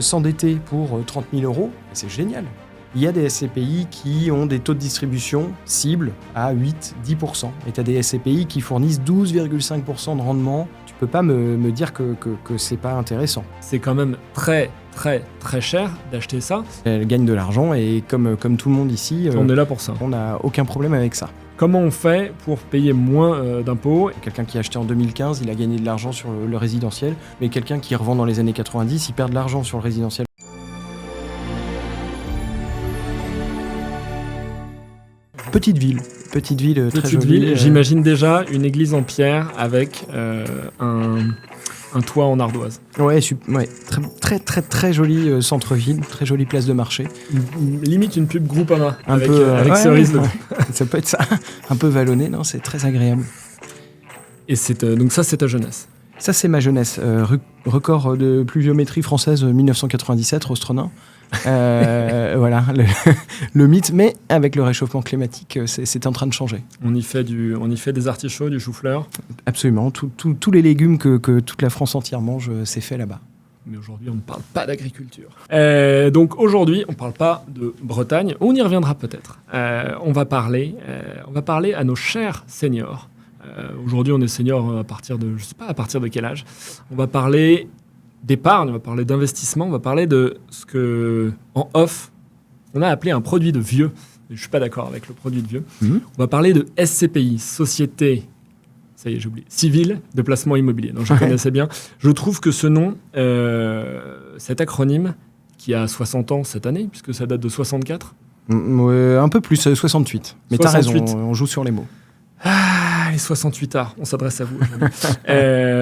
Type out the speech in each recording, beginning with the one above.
S'endetter pour 30 000 euros, c'est génial. Il y a des SCPI qui ont des taux de distribution cibles à 8-10%. Et tu as des SCPI qui fournissent 12,5% de rendement. Tu peux pas me dire que c'est pas intéressant. C'est quand même très très très cher d'acheter ça. Elle gagne de l'argent et comme tout le monde ici, On est là pour ça. on n'a aucun problème avec ça. Comment on fait pour payer moins d'impôts? Quelqu'un qui a acheté en 2015, il a gagné de l'argent sur le résidentiel. Mais quelqu'un qui revend dans les années 90, il perd de l'argent sur le résidentiel. Petite ville très jolie. J'imagine déjà une église en pierre avec un toit en ardoise. Ouais, très très très joli centre-ville, très jolie place de marché. Limite une pub Groupama Un avec, peu, avec ouais, cerise. ouais. Ça peut être ça, un peu vallonné, non, c'est très agréable. Et donc ça c'est ta jeunesse. Ça c'est ma jeunesse, record de pluviométrie française 1997, Rostronin. Voilà, le mythe, mais avec le réchauffement climatique, c'est en train de changer. On y fait des artichauts, du chou-fleur. Absolument, tous les légumes que toute la France entière mange, c'est fait là-bas. Mais aujourd'hui, on ne parle pas d'agriculture. Donc aujourd'hui, on ne parle pas de Bretagne. On y reviendra peut-être. On va parler à nos chers seniors. Aujourd'hui, on est seniors à partir de, je sais pas à partir de quel âge. On va parler d'épargne, on va parler d'investissement, on va parler de ce que, en off, on a appelé un produit de vieux. Je ne suis pas d'accord avec le produit de vieux. Mmh. On va parler de SCPI, Société, ça y est, j'ai oublié, Civile de placement immobilier. Donc je connaissais bien. Je trouve que ce nom, cet acronyme, qui a 60 ans cette année, puisque ça date de 64. Un peu plus, 68. Mais t'as raison, on joue sur les mots. Ah, les 68 arts, on s'adresse à vous aujourd'hui.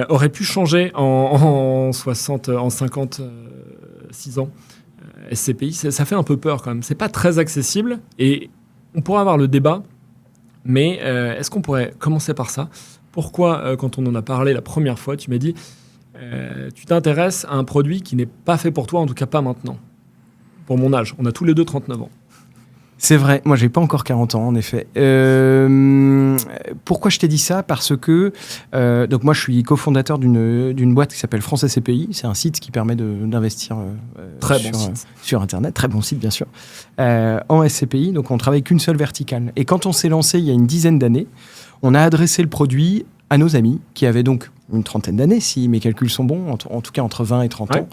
Aurait pu changer en 56 ans. SCPI, ça fait un peu peur quand même. C'est pas très accessible et on pourrait avoir le débat, mais est-ce qu'on pourrait commencer par ça? Pourquoi, quand on en a parlé la première fois, tu m'as dit tu t'intéresses à un produit qui n'est pas fait pour toi, en tout cas pas maintenant? Pour mon âge, on a tous les deux 39 ans. C'est vrai, moi j'ai pas encore 40 ans en effet. Pourquoi je t'ai dit ça? Parce que donc moi je suis cofondateur d'une boîte qui s'appelle France SCPI. C'est un site qui permet d'investir sur Internet, très bon site bien sûr, en SCPI. Donc on travaille qu'une seule verticale. Et quand on s'est lancé il y a une dizaine d'années, on a adressé le produit à nos amis qui avaient donc une trentaine d'années, si mes calculs sont bons, en tout cas entre 20 et 30 ans.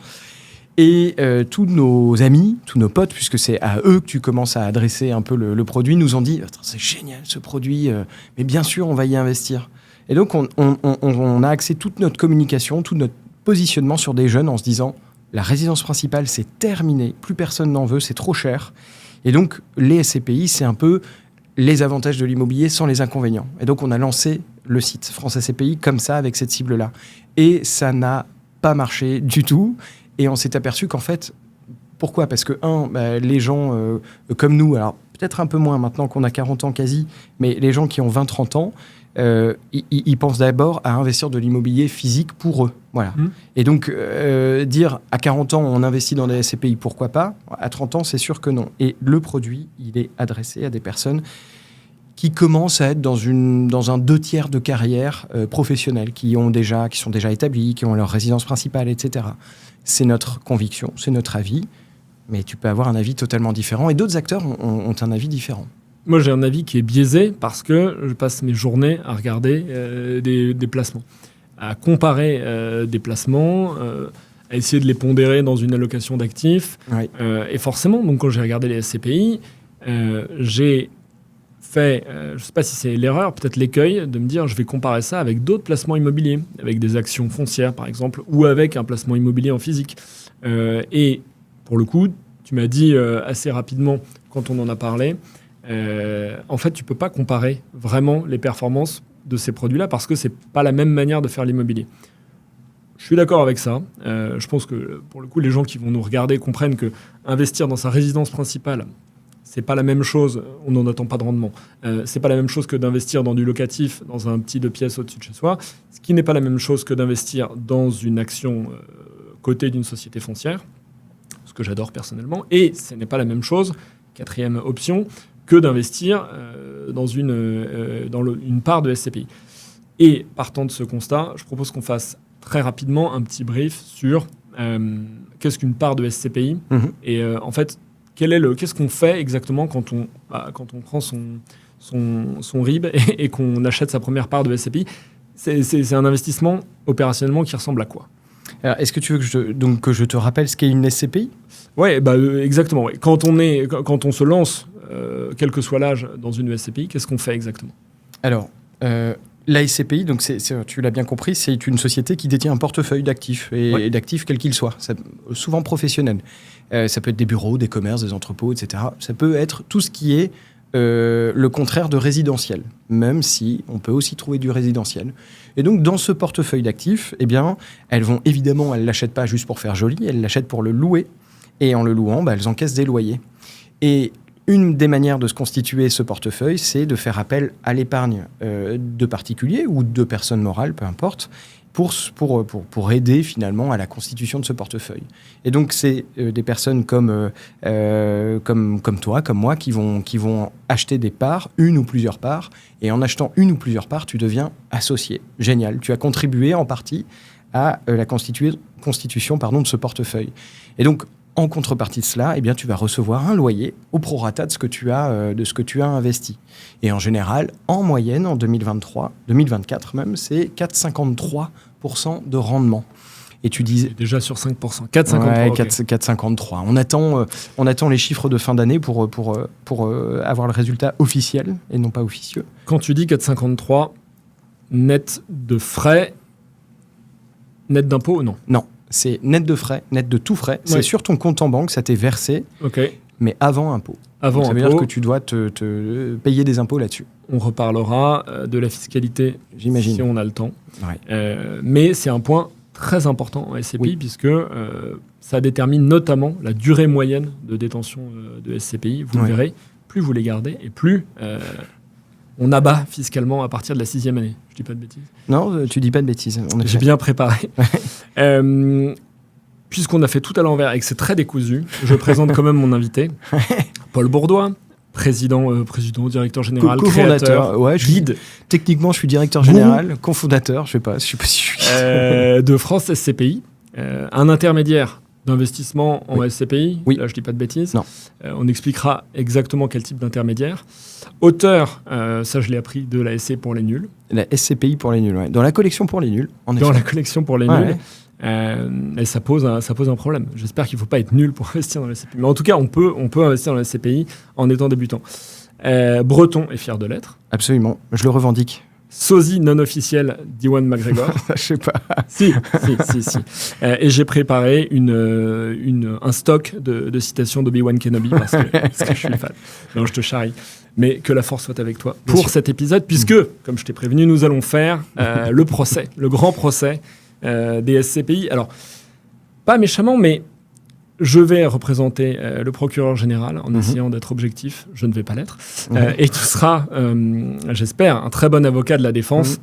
Et tous nos amis, tous nos potes, puisque c'est à eux que tu commences à adresser un peu le produit, nous ont dit « C'est génial ce produit, mais bien sûr, on va y investir ». Et donc, on a axé toute notre communication, tout notre positionnement sur des jeunes en se disant « La résidence principale, c'est terminé, plus personne n'en veut, c'est trop cher ». Et donc, les SCPI, c'est un peu les avantages de l'immobilier sans les inconvénients. Et donc, on a lancé le site France SCPI comme ça, avec cette cible-là. Et ça n'a pas marché du tout. Et on s'est aperçu qu'en fait, pourquoi? Parce que, les gens comme nous, alors peut-être un peu moins maintenant qu'on a 40 ans quasi, mais les gens qui ont 20-30 ans, ils pensent d'abord à investir de l'immobilier physique pour eux. Voilà. Et donc, dire à 40 ans, on investit dans des SCPI, pourquoi pas? À 30 ans, c'est sûr que non. Et le produit, il est adressé à des personnes qui commencent à être dans un 2/3 de carrière professionnelle, qui sont déjà établis, qui ont leur résidence principale, etc. C'est notre conviction, c'est notre avis, mais tu peux avoir un avis totalement différent. Et d'autres acteurs ont un avis différent. Moi, j'ai un avis qui est biaisé parce que je passe mes journées à regarder des placements, à comparer des placements, à essayer de les pondérer dans une allocation d'actifs. Oui. Et forcément, donc, quand j'ai regardé les SCPI, j'ai fait, je ne sais pas si c'est l'erreur, peut-être l'écueil, de me dire je vais comparer ça avec d'autres placements immobiliers, avec des actions foncières par exemple, ou avec un placement immobilier en physique. Et pour le coup, tu m'as dit assez rapidement quand on en a parlé, en fait tu ne peux pas comparer vraiment les performances de ces produits-là parce que ce n'est pas la même manière de faire l'immobilier. Je suis d'accord avec ça. Je pense que pour le coup, les gens qui vont nous regarder comprennent que investir dans sa résidence principale, c'est pas la même chose, on n'en attend pas de rendement. C'est pas la même chose que d'investir dans du locatif, dans un petit 2 pièces au-dessus de chez soi, ce qui n'est pas la même chose que d'investir dans une action cotée d'une société foncière, ce que j'adore personnellement, et ce n'est pas la même chose, quatrième option, que d'investir dans une part de SCPI. Et partant de ce constat, je propose qu'on fasse très rapidement un petit brief sur qu'est-ce qu'une part de SCPI et en fait, qu'est-ce qu'on fait exactement quand on prend son RIB et qu'on achète sa première part de SCPI. C'est un investissement opérationnellement qui ressemble à quoi? Alors, est-ce que tu veux que je te rappelle ce qu'est une SCPI? Oui, exactement. Ouais. Quand on se lance, quel que soit l'âge, dans une SCPI, qu'est-ce qu'on fait exactement? Alors, la SCPI, donc tu l'as bien compris, c'est une société qui détient un portefeuille d'actifs, et d'actifs quels qu'ils soient, souvent professionnels. Ça peut être des bureaux, des commerces, des entrepôts, etc. Ça peut être tout ce qui est le contraire de résidentiel, même si on peut aussi trouver du résidentiel. Et donc, dans ce portefeuille d'actifs, eh bien, elles ne l'achètent pas juste pour faire joli, elles l'achètent pour le louer. Et en le louant, elles encaissent des loyers. Et une des manières de se constituer ce portefeuille, c'est de faire appel à l'épargne de particuliers ou de personnes morales, peu importe, pour aider finalement à la constitution de ce portefeuille. Et donc, c'est des personnes comme toi, comme moi, qui vont acheter des parts, une ou plusieurs parts. Et en achetant une ou plusieurs parts, tu deviens associé. Génial. Tu as contribué en partie à la constitution de ce portefeuille. Et donc, en contrepartie de cela, eh bien, tu vas recevoir un loyer au prorata de ce que tu as investi. Et en général, en moyenne, en 2024 même, c'est 4,53% de rendement. Et tu disais déjà sur 5%. 4,53%. 4,53%. On attend les chiffres de fin d'année pour avoir le résultat officiel et non pas officieux. Quand tu dis 4,53%, net de frais, net d'impôts, non? Non. C'est net de frais, net de tout frais. C'est sur ton compte en banque, ça t'est versé, mais avant impôt. Ça veut dire que tu dois te payer des impôts là-dessus. On reparlera de la fiscalité, j'imagine, si on a le temps. Ouais. Mais c'est un point très important en SCPI, puisque ça détermine notamment la durée moyenne de détention de SCPI. Vous le verrez, plus vous les gardez et plus... on abat fiscalement à partir de la 6e année. Je dis pas de bêtises. Non, tu dis pas de bêtises. J'ai bien préparé. Puisqu'on a fait tout à l'envers et que c'est très décousu, je présente quand même mon invité, Paul Bourdois, président, directeur général, cofondateur, guide. Techniquement, je suis directeur général, cofondateur, je sais pas si je suis... de France SCPI, un intermédiaire d'investissement en SCPI. Là, je dis pas de bêtises. Non. On expliquera exactement quel type d'intermédiaire. Auteur, ça je l'ai appris, de la SC pour les nuls. La SCPI pour les nuls, ouais. Dans la collection pour les nuls, en effet. Dans la collection pour les nuls. Et ça pose un problème. J'espère qu'il ne faut pas être nul pour investir dans la SCPI. Mais en tout cas, on peut investir dans la SCPI en étant débutant. Breton est fier de l'être. Absolument, je le revendique. Sosie non officiel d'Ewan McGregor. Je sais pas. Si. Et j'ai préparé un stock de citations d'Obi-Wan Kenobi parce que je suis fan. Non, je te charrie. Mais que la force soit avec toi pour cet épisode, puisque, comme je t'ai prévenu, nous allons faire le grand procès des SCPI. Alors, pas méchamment, mais je vais représenter le procureur général en essayant d'être objectif. Je ne vais pas l'être. Et tu seras, j'espère, un très bon avocat de la défense,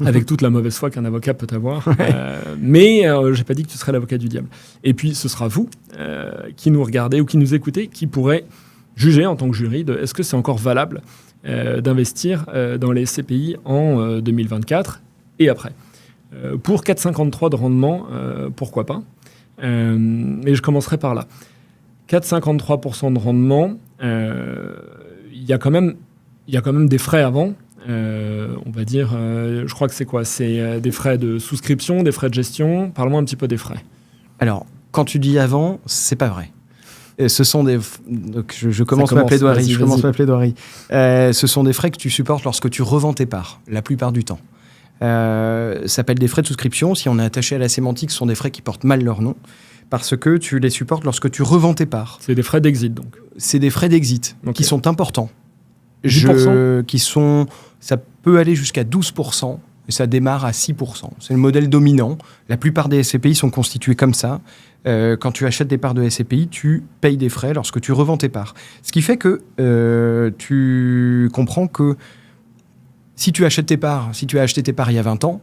avec toute la mauvaise foi qu'un avocat peut avoir. Mais je n'ai pas dit que tu serais l'avocat du diable. Et puis, ce sera vous qui nous regardez ou qui nous écoutez, qui pourrez juger en tant que jury de est-ce que c'est encore valable d'investir dans les SCPI en 2024 et après. Pour 4,53 de rendement, pourquoi pas. Et je commencerai par là. 4,53% de rendement, il y a quand même des frais avant. On va dire, je crois que c'est quoi? C'est des frais de souscription, des frais de gestion. Parle-moi un petit peu des frais. Alors, quand tu dis avant, c'est pas vrai. Ce sont des... Donc je commence ma plaidoirie. Ce sont des frais que tu supportes lorsque tu revends tes parts, la plupart du temps. Ça s'appelle des frais de souscription. Si on est attaché à la sémantique, ce sont des frais qui portent mal leur nom, parce que tu les supportes lorsque tu revends tes parts. C'est des frais d'exit, donc. C'est des frais d'exit qui sont importants. 10%. Ça peut aller jusqu'à 12%, et ça démarre à 6%. C'est le modèle dominant. La plupart des SCPI sont constitués comme ça. Quand tu achètes des parts de SCPI, tu payes des frais lorsque tu revends tes parts. Ce qui fait que tu comprends que si tu achètes tes parts, si tu as acheté tes parts il y a 20 ans,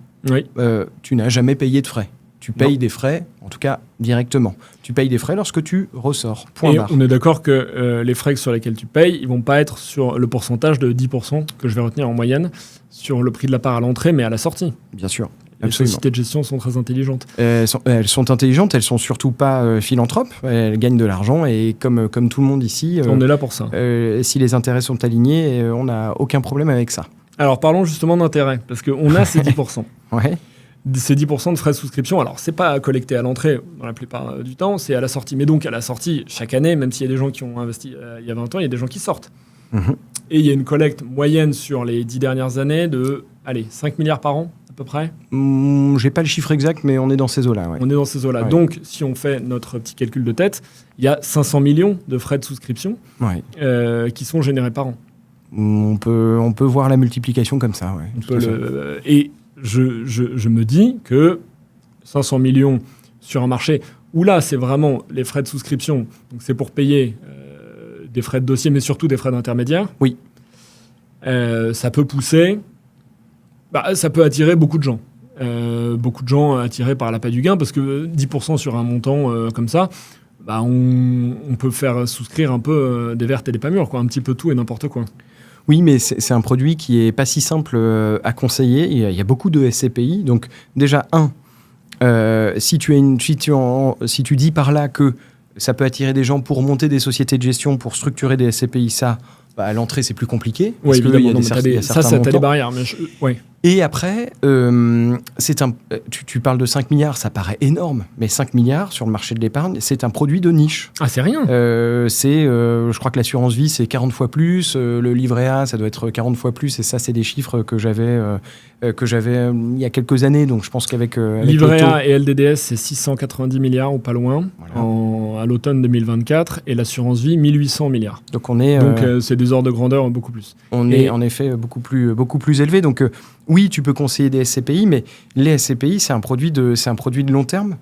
tu n'as jamais payé de frais. Tu payes des frais, en tout cas directement. Tu payes des frais lorsque tu ressors. Point barre. On est d'accord que les frais sur lesquels tu payes, ils ne vont pas être sur le pourcentage de 10% que je vais retenir en moyenne sur le prix de la part à l'entrée, mais à la sortie. Bien sûr. Les sociétés de gestion sont très intelligentes. Elles sont intelligentes, elles sont surtout pas philanthropes, elles gagnent de l'argent et comme tout le monde ici... on est là pour ça. Si les intérêts sont alignés, on n'a aucun problème avec ça. Alors parlons justement d'intérêts, parce qu'on a ces 10%. Ouais. Ces 10% de frais de souscription, alors c'est pas collecté à l'entrée dans la plupart du temps, c'est à la sortie. Mais donc à la sortie, chaque année, même s'il y a des gens qui ont investi il y a 20 ans, il y a des gens qui sortent. Et il y a une collecte moyenne sur les 10 dernières années de 5 milliards par an à peu près. J'ai pas le chiffre exact, mais on est dans ces eaux-là. Ouais. On est dans ces eaux-là. Ouais. Donc si on fait notre petit calcul de tête, il y a 500 millions de frais de souscription qui sont générés par an. On peut voir la multiplication comme ça. Ouais, et je me dis que 500 millions sur un marché où là, c'est vraiment les frais de souscription, donc c'est pour payer des frais de dossier, mais surtout des frais d'intermédiaire. Oui. Ça peut pousser, ça peut attirer beaucoup de gens. Beaucoup de gens attirés par l'appât du gain, parce que 10% sur un montant comme ça, on peut faire souscrire un peu des vertes et des pas mûres, quoi, un petit peu tout et n'importe quoi. Oui, mais c'est un produit qui est pas si simple à conseiller. Il y a beaucoup de SCPI. Donc déjà, si tu dis par là que ça peut attirer des gens pour monter des sociétés de gestion, pour structurer des SCPI, ça, à l'entrée, c'est plus compliqué. Oui, évidemment. Ça, t'as des barrières. Ouais. Et après, tu parles de 5 milliards, ça paraît énorme, mais 5 milliards sur le marché de l'épargne, c'est un produit de niche. Ah, c'est rien. Je crois que l'assurance vie, c'est 40 fois plus, le livret A, ça doit être 40 fois plus, et ça, c'est des chiffres que j'avais il y a quelques années, donc je pense qu'avec livret A et LDDS, c'est 690 milliards ou pas loin, voilà. À l'automne 2024, et l'assurance vie, 1800 milliards. Donc, c'est des ordres de grandeur beaucoup plus. On est en effet beaucoup plus élevé, donc... oui, tu peux conseiller des SCPI, mais les SCPI, c'est un produit de long terme.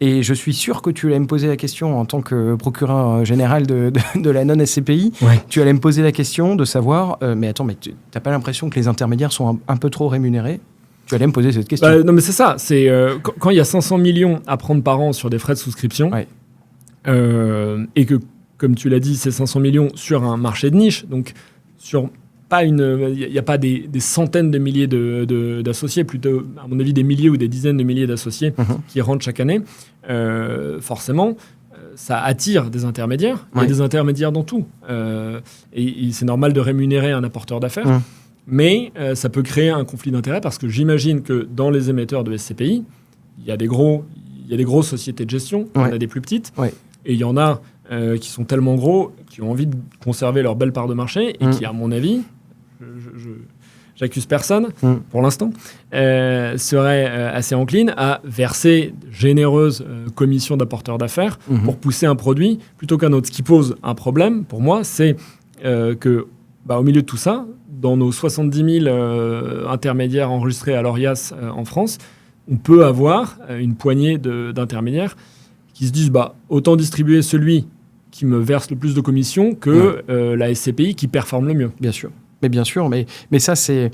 Et je suis sûr que tu allais me poser la question en tant que procureur général de la non-SCPI. Ouais. Tu allais me poser la question de savoir, mais attends, mais tu n'as pas l'impression que les intermédiaires sont un peu trop rémunérés ? Tu allais me poser cette question. Non, mais c'est ça. C'est, quand il y a 500 millions à prendre par an sur des frais de souscription, et que, comme tu l'as dit, c'est 500 millions sur un marché de niche, donc sur... il n'y a pas des centaines de milliers d'associés, plutôt, à mon avis, des milliers ou des dizaines de milliers d'associés qui rentrent chaque année. Forcément, ça attire des intermédiaires. Il y a des intermédiaires dans tout. Et c'est normal de rémunérer un apporteur d'affaires. Mais ça peut créer un conflit d'intérêts parce que j'imagine que dans les émetteurs de SCPI, il y a des grosses sociétés de gestion, il y en a des plus petites. Et il y en a qui sont tellement gros, qui ont envie de conserver leur belle part de marché et qui, à mon avis... j'accuse personne pour l'instant, serait assez encline à verser généreuses commissions d'apporteurs d'affaires pour pousser un produit plutôt qu'un autre. Ce qui pose un problème pour moi, c'est que au milieu de tout ça, dans nos 70 000 intermédiaires enregistrés à l'ORIAS en France, on peut avoir une poignée d'intermédiaires qui se disent autant distribuer celui qui me verse le plus de commissions que la SCPI qui performe le mieux. Bien sûr. Mais bien sûr, mais ça, c'est...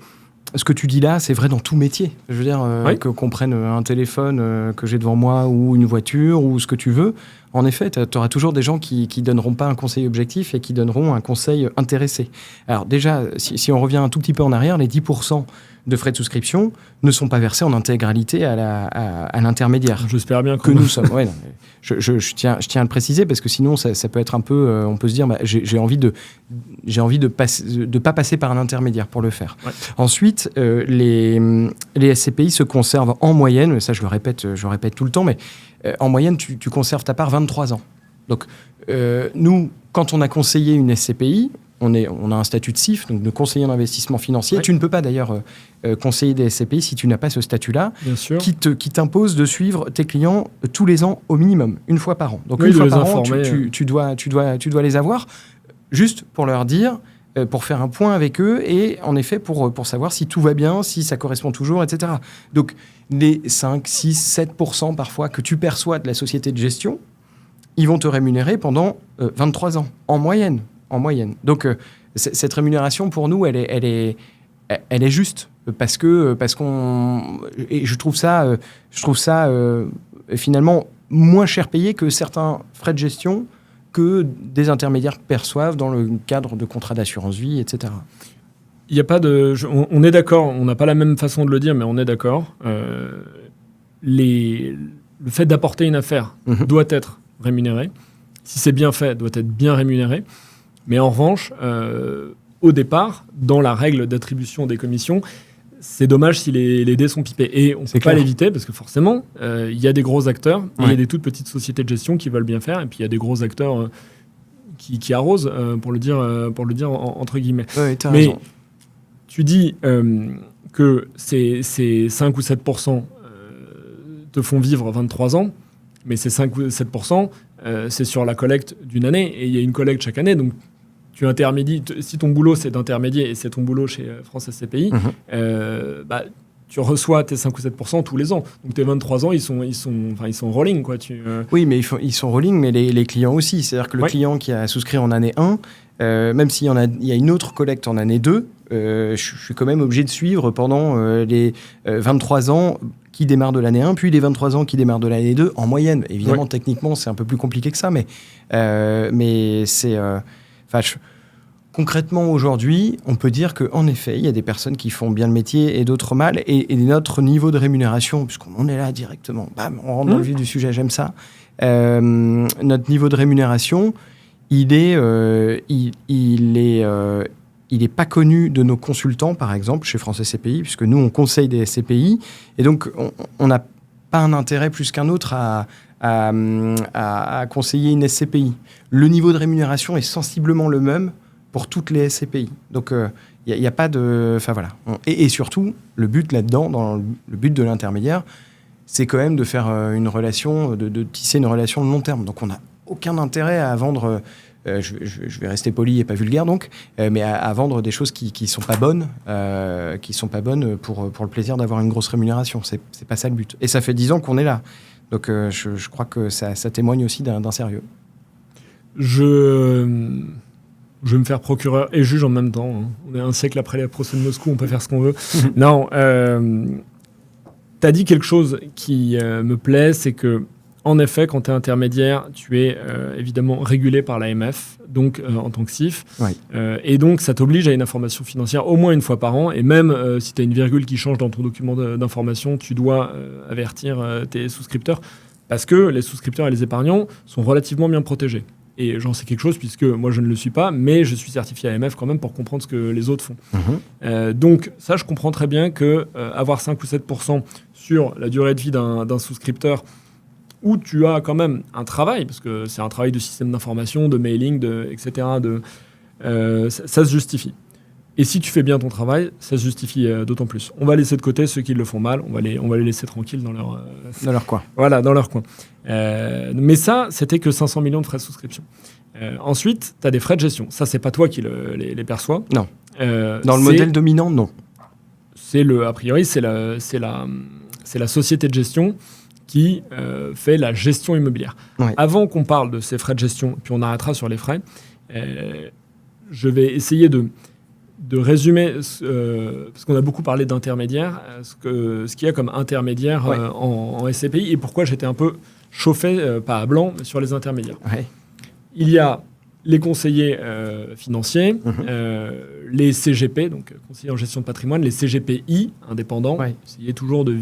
Ce que tu dis là, c'est vrai dans tout métier. Je veux dire, qu'on prenne un téléphone que j'ai devant moi ou une voiture ou ce que tu veux. En effet, tu auras toujours des gens qui donneront pas un conseil objectif et qui donneront un conseil intéressé. Alors déjà, si on revient un tout petit peu en arrière, les 10% de frais de souscription ne sont pas versés en intégralité à l'intermédiaire. J'espère bien que nous sommes. Ouais, non, je tiens à le préciser parce que sinon ça peut être un peu. On peut se dire, j'ai envie de pas passer par un intermédiaire pour le faire. Ouais. Ensuite, les SCPI se conservent en moyenne. Ça, je le répète tout le temps, mais en moyenne, tu conserves ta part 23 ans. Donc, nous, quand on a conseillé une SCPI, on a un statut de CIF, donc de conseiller en investissement financier. Ouais. Tu ne peux pas d'ailleurs conseiller des SCPI si tu n'as pas ce statut-là, qui t'impose de suivre tes clients tous les ans au minimum, une fois par an. Donc une fois par an, tu dois les avoir, juste pour leur dire, pour faire un point avec eux et en effet pour savoir si tout va bien, si ça correspond toujours, etc. Donc les 5, 6, 7% parfois que tu perçois de la société de gestion, ils vont te rémunérer pendant 23 ans, en moyenne. Donc, cette rémunération, pour nous, elle est juste. Parce qu'on... Et je trouve ça finalement moins cher payé que certains frais de gestion que des intermédiaires perçoivent dans le cadre de contrats d'assurance vie, etc. Il y a pas de... on est d'accord, on n'a pas la même façon de le dire, mais on est d'accord. Le fait d'apporter une affaire doit être rémunéré. Si c'est bien fait, doit être bien rémunéré. Mais en revanche, au départ, dans la règle d'attribution des commissions, c'est dommage si les dés sont pipés. Et on ne peut pas l'éviter parce que forcément, il y a des gros acteurs et il y a des toutes petites sociétés de gestion qui veulent bien faire. Et puis il y a des gros acteurs qui arrosent, pour le dire entre guillemets. Oui, t'as raison. Tu dis que ces 5 ou 7% te font vivre 23 ans, mais ces 5 ou 7%, c'est sur la collecte d'une année, et il y a une collecte chaque année, donc tu intermédies. Si ton boulot c'est d'intermédier, et c'est ton boulot chez France SCPI, tu reçois tes 5 ou 7% tous les ans. Donc tes 23 ans, ils sont rolling, quoi. Oui, mais ils sont rolling, mais les clients aussi. C'est-à-dire que le client qui a souscrit en année 1, même s'il y a une autre collecte en année 2, je suis quand même obligé de suivre pendant les 23 ans qui démarrent de l'année 1, puis les 23 ans qui démarrent de l'année 2, en moyenne. Évidemment, techniquement, c'est un peu plus compliqué que ça, mais c'est... Concrètement, aujourd'hui, on peut dire qu'en effet, il y a des personnes qui font bien le métier et d'autres mal. Et notre niveau de rémunération, puisqu'on en est là directement, bam, on rentre dans le vif du sujet, j'aime ça. Notre niveau de rémunération, il est pas connu de nos consultants, par exemple, chez France SCPI, puisque nous, on conseille des SCPI. Et donc, on n'a pas un intérêt plus qu'un autre à conseiller une SCPI. Le niveau de rémunération est sensiblement le même pour toutes les SCPI. Donc, il n'y a pas de... Enfin, voilà. Et surtout, le but là-dedans, dans le but de l'intermédiaire, c'est quand même de faire une relation, de tisser une relation de long terme. Donc, on n'a aucun intérêt à vendre... je vais rester poli et pas vulgaire, donc, mais à vendre des choses qui sont pas bonnes, pour le plaisir d'avoir une grosse rémunération. C'est pas ça le but. Et ça fait 10 ans qu'on est là. Donc, je crois que ça témoigne aussi d'un sérieux. Je vais me faire procureur et juge en même temps. Hein. On est un siècle après les procès de Moscou, on peut faire ce qu'on veut. Non, t'as dit quelque chose qui me plaît, c'est que, en effet, quand tu es intermédiaire, tu es évidemment régulé par l'AMF, donc en tant que CIF. Oui. Et donc, ça t'oblige à une information financière au moins une fois par an. Et même si tu as une virgule qui change dans ton document d'information, tu dois avertir tes souscripteurs, parce que les souscripteurs et les épargnants sont relativement bien protégés. Et j'en sais quelque chose, puisque moi, je ne le suis pas, mais je suis certifié AMF quand même pour comprendre ce que les autres font. Donc, ça, je comprends très bien qu'avoir 5 ou 7% sur la durée de vie d'un souscripteur, où tu as quand même un travail, parce que c'est un travail de système d'information, de mailing, etc., ça se justifie. Et si tu fais bien ton travail, ça se justifie d'autant plus. On va laisser de côté ceux qui le font mal, on va les laisser tranquilles dans leur coin. Voilà, dans leur coin. Mais ça, c'était que 500 millions de frais de souscription. Ensuite, tu as des frais de gestion. Ça, c'est pas toi qui les perçois. Non. Dans le modèle dominant, non. A priori, c'est la société de gestion qui fait la gestion immobilière. Oui. Avant qu'on parle de ces frais de gestion, puis on arrêtera sur les frais, je vais essayer de résumer, parce qu'on a beaucoup parlé d'intermédiaires, ce qu'il y a comme intermédiaire en SCPI, et pourquoi j'étais un peu chauffé, pas à blanc, sur les intermédiaires. Ouais. Il y a les conseillers financiers, les CGP, donc conseillers en gestion de patrimoine, les CGPI, indépendants. Essayez toujours de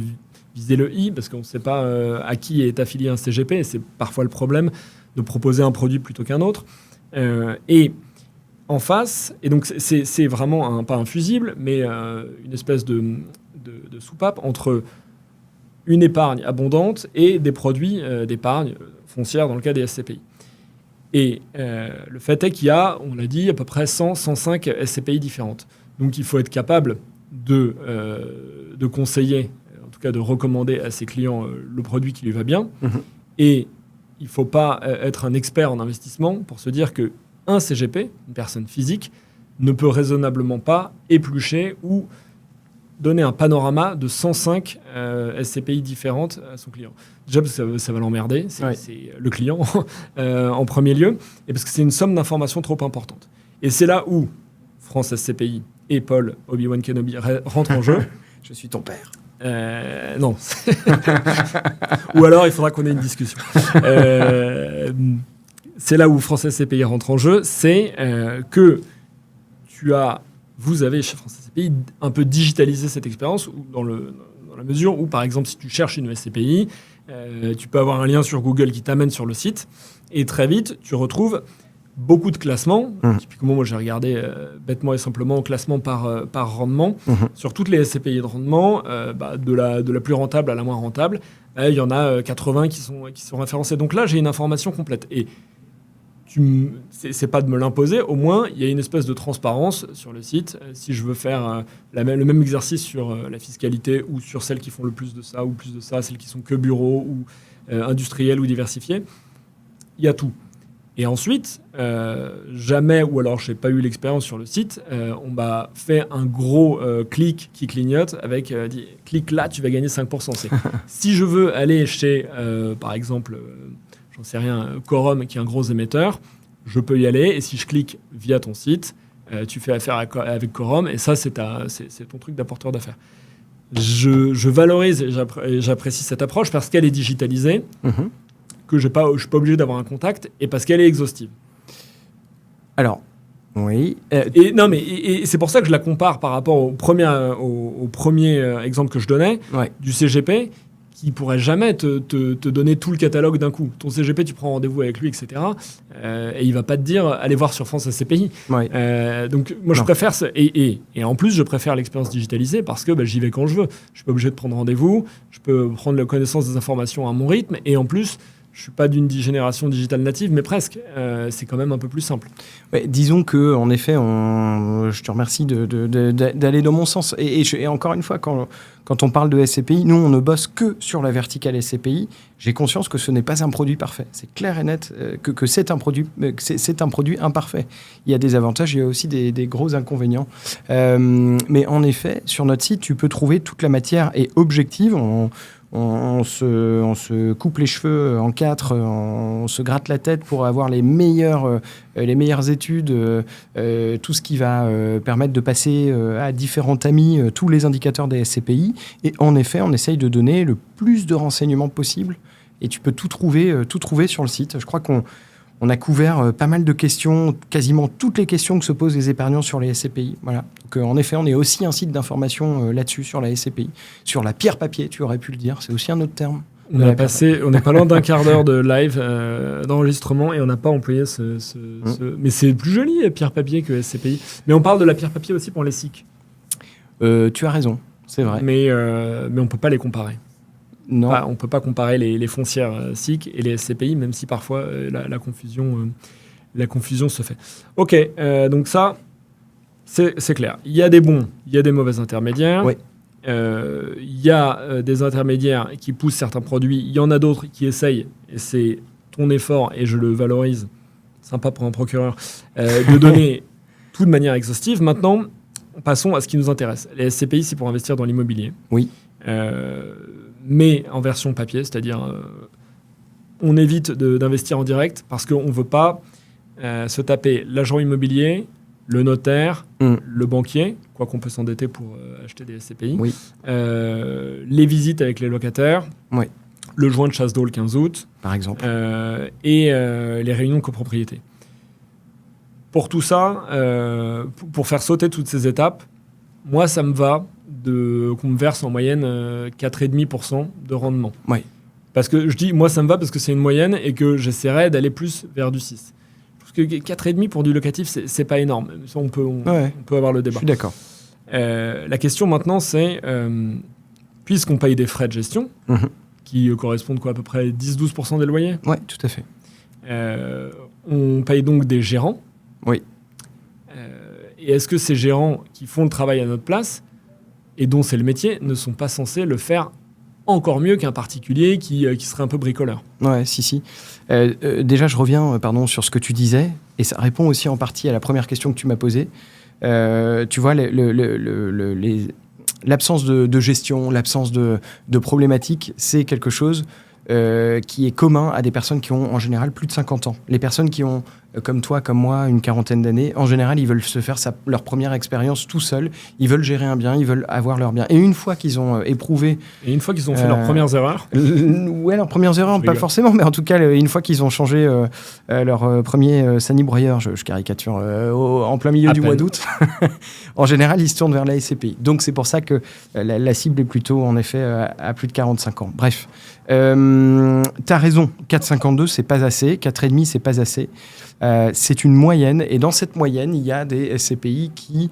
viser le I, parce qu'on ne sait pas à qui est affilié un CGP, et c'est parfois le problème de proposer un produit plutôt qu'un autre. Et en face, et donc c'est vraiment pas un fusible, mais une espèce de soupape entre une épargne abondante et des produits d'épargne foncière dans le cas des SCPI. Et le fait est qu'il y a, on l'a dit, à peu près 105 SCPI différentes. Donc il faut être capable de conseiller, en tout cas de recommander à ses clients le produit qui lui va bien. Et il ne faut pas être un expert en investissement pour se dire que un CGP, une personne physique, ne peut raisonnablement pas éplucher ou donner un panorama de 105 SCPI différentes à son client. Déjà parce que ça va l'emmerder, c'est le client en premier lieu, et parce que c'est une somme d'informations trop importante. Et c'est là où France SCPI et Paul Obi-Wan Kenobi rentrent en jeu. Je suis ton père. Non. Ou alors il faudra qu'on ait une discussion. C'est là où France SCPI rentre en jeu, c'est que tu as vous avez chez France SCPI un peu digitalisé cette expérience dans la mesure où, par exemple, si tu cherches une SCPI, tu peux avoir un lien sur Google qui t'amène sur le site et très vite, tu retrouves beaucoup de classements. Typiquement, moi, j'ai regardé bêtement et simplement classement par rendement. Sur toutes les SCPI de rendement, de la plus rentable à la moins rentable, il y en a 80 qui sont référencés. Donc là, j'ai une information complète. Et c'est pas de me l'imposer, au moins, il y a une espèce de transparence sur le site. Si je veux faire le même exercice sur la fiscalité ou sur celles qui font le plus de ça ou plus de ça, celles qui sont que bureaux ou industriels ou diversifiés, il y a tout. Et ensuite, jamais, ou alors je n'ai pas eu l'expérience sur le site, on m'a fait un gros clic qui clignote avec dit clique là, tu vas gagner 5%. Si je veux aller chez, par exemple, j'en sais rien, Quorum, qui est un gros émetteur, je peux y aller. Et si je clique via ton site, tu fais affaire avec Quorum. Et ça, c'est ton truc d'apporteur d'affaires. Je valorise et j'apprécie cette approche parce qu'elle est digitalisée. Que je ne suis pas obligé d'avoir un contact et parce qu'elle est exhaustive. Alors, oui. Et c'est pour ça que je la compare par rapport au premier exemple que je donnais, du CGP, qui ne pourrait jamais te donner tout le catalogue d'un coup. Ton CGP, tu prends rendez-vous avec lui, etc. Et il ne va pas te dire, allez voir sur France SCPI. Donc, moi, je préfère... Et en plus, je préfère l'expérience digitalisée parce que j'y vais quand je veux. Je ne suis pas obligé de prendre rendez-vous. Je peux prendre la connaissance des informations à mon rythme. Et en plus... Je ne suis pas d'une génération digitale native, mais presque. C'est quand même un peu plus simple. Disons qu'en effet, je te remercie d'aller dans mon sens. Et encore une fois, quand on parle de SCPI, nous, on ne bosse que sur la verticale SCPI. J'ai conscience que ce n'est pas un produit parfait. C'est clair et net que c'est un produit imparfait. Il y a des avantages, il y a aussi des gros inconvénients. Mais en effet, sur notre site, tu peux trouver toute la matière et objective. On se coupe les cheveux en 4, on se gratte la tête pour avoir les meilleures études, tout ce qui va permettre de passer à différents tamis tous les indicateurs des SCPI. Et en effet, on essaye de donner le plus de renseignements possible. Et tu peux tout trouver sur le site. Je crois qu'on a couvert pas mal de questions, quasiment toutes les questions que se posent les épargnants sur les SCPI. Voilà. Donc, en effet, on est aussi un site d'information là-dessus, sur la SCPI. Sur la pierre papier, tu aurais pu le dire, c'est aussi un autre terme. On n'est pas loin d'un quart d'heure de live d'enregistrement et on n'a pas employé Mais c'est plus joli, pierre papier, que SCPI. Mais on parle de la pierre papier aussi pour les SIC. Tu as raison, c'est vrai. Mais on ne peut pas les comparer. Non. On ne peut pas comparer les foncières SIC et les SCPI, même si parfois la confusion se fait. Ok, donc ça, c'est clair. Il y a des bons, il y a des mauvais intermédiaires. Oui. Il y a des intermédiaires qui poussent certains produits. Il y en a d'autres qui essayent, et c'est ton effort, et je le valorise, sympa pour un procureur, de donner tout de manière exhaustive. Maintenant, passons à ce qui nous intéresse. Les SCPI, c'est pour investir dans l'immobilier. Oui. Mais en version papier, c'est-à-dire on évite d'investir en direct parce qu'on ne veut pas se taper l'agent immobilier, le notaire, le banquier, quoi qu'on peut s'endetter pour acheter des SCPI, les visites avec les locataires, le joint de chasse d'eau le 15 août, par exemple, et les réunions de copropriété. Pour tout ça, pour faire sauter toutes ces étapes, moi, ça me va qu'on me verse en moyenne 4,5% de rendement. Oui. Parce que je dis, moi, ça me va parce que c'est une moyenne et que j'essaierai d'aller plus vers du 6. Parce que 4,5% pour du locatif, c'est pas énorme. Ça, on peut avoir le débat. Je suis d'accord. La question maintenant, c'est, puisqu'on paye des frais de gestion, qui correspondent à peu près 10-12% des loyers. Oui, tout à fait. On paye donc des gérants. Oui. Et est-ce que ces gérants qui font le travail à notre place, et dont c'est le métier, ne sont pas censés le faire encore mieux qu'un particulier qui serait un peu bricoleur? Ouais, si. Déjà, je reviens sur ce que tu disais, et ça répond aussi en partie à la première question que tu m'as posée. Tu vois, l'absence de gestion, l'absence de problématiques, c'est quelque chose qui est commun à des personnes qui ont en général plus de 50 ans. Les personnes qui ont, comme toi, comme moi, une quarantaine d'années, en général, ils veulent se faire leur première expérience tout seuls. Ils veulent gérer un bien, ils veulent avoir leur bien. Et une fois qu'ils ont éprouvé... Et une fois qu'ils ont fait leurs premières erreurs ouais, leurs premières erreurs, pas forcément, mais en tout cas, une fois qu'ils ont changé leur premier Sani broyeur, je caricature, en plein milieu du mois d'août, en général, ils se tournent vers la SCPI. Donc, c'est pour ça que la cible est plutôt, en effet, à plus de 45 ans. Bref. T'as raison, 4,52 c'est pas assez, 4,5 c'est pas assez. C'est une moyenne, et dans cette moyenne, il y a des SCPI qui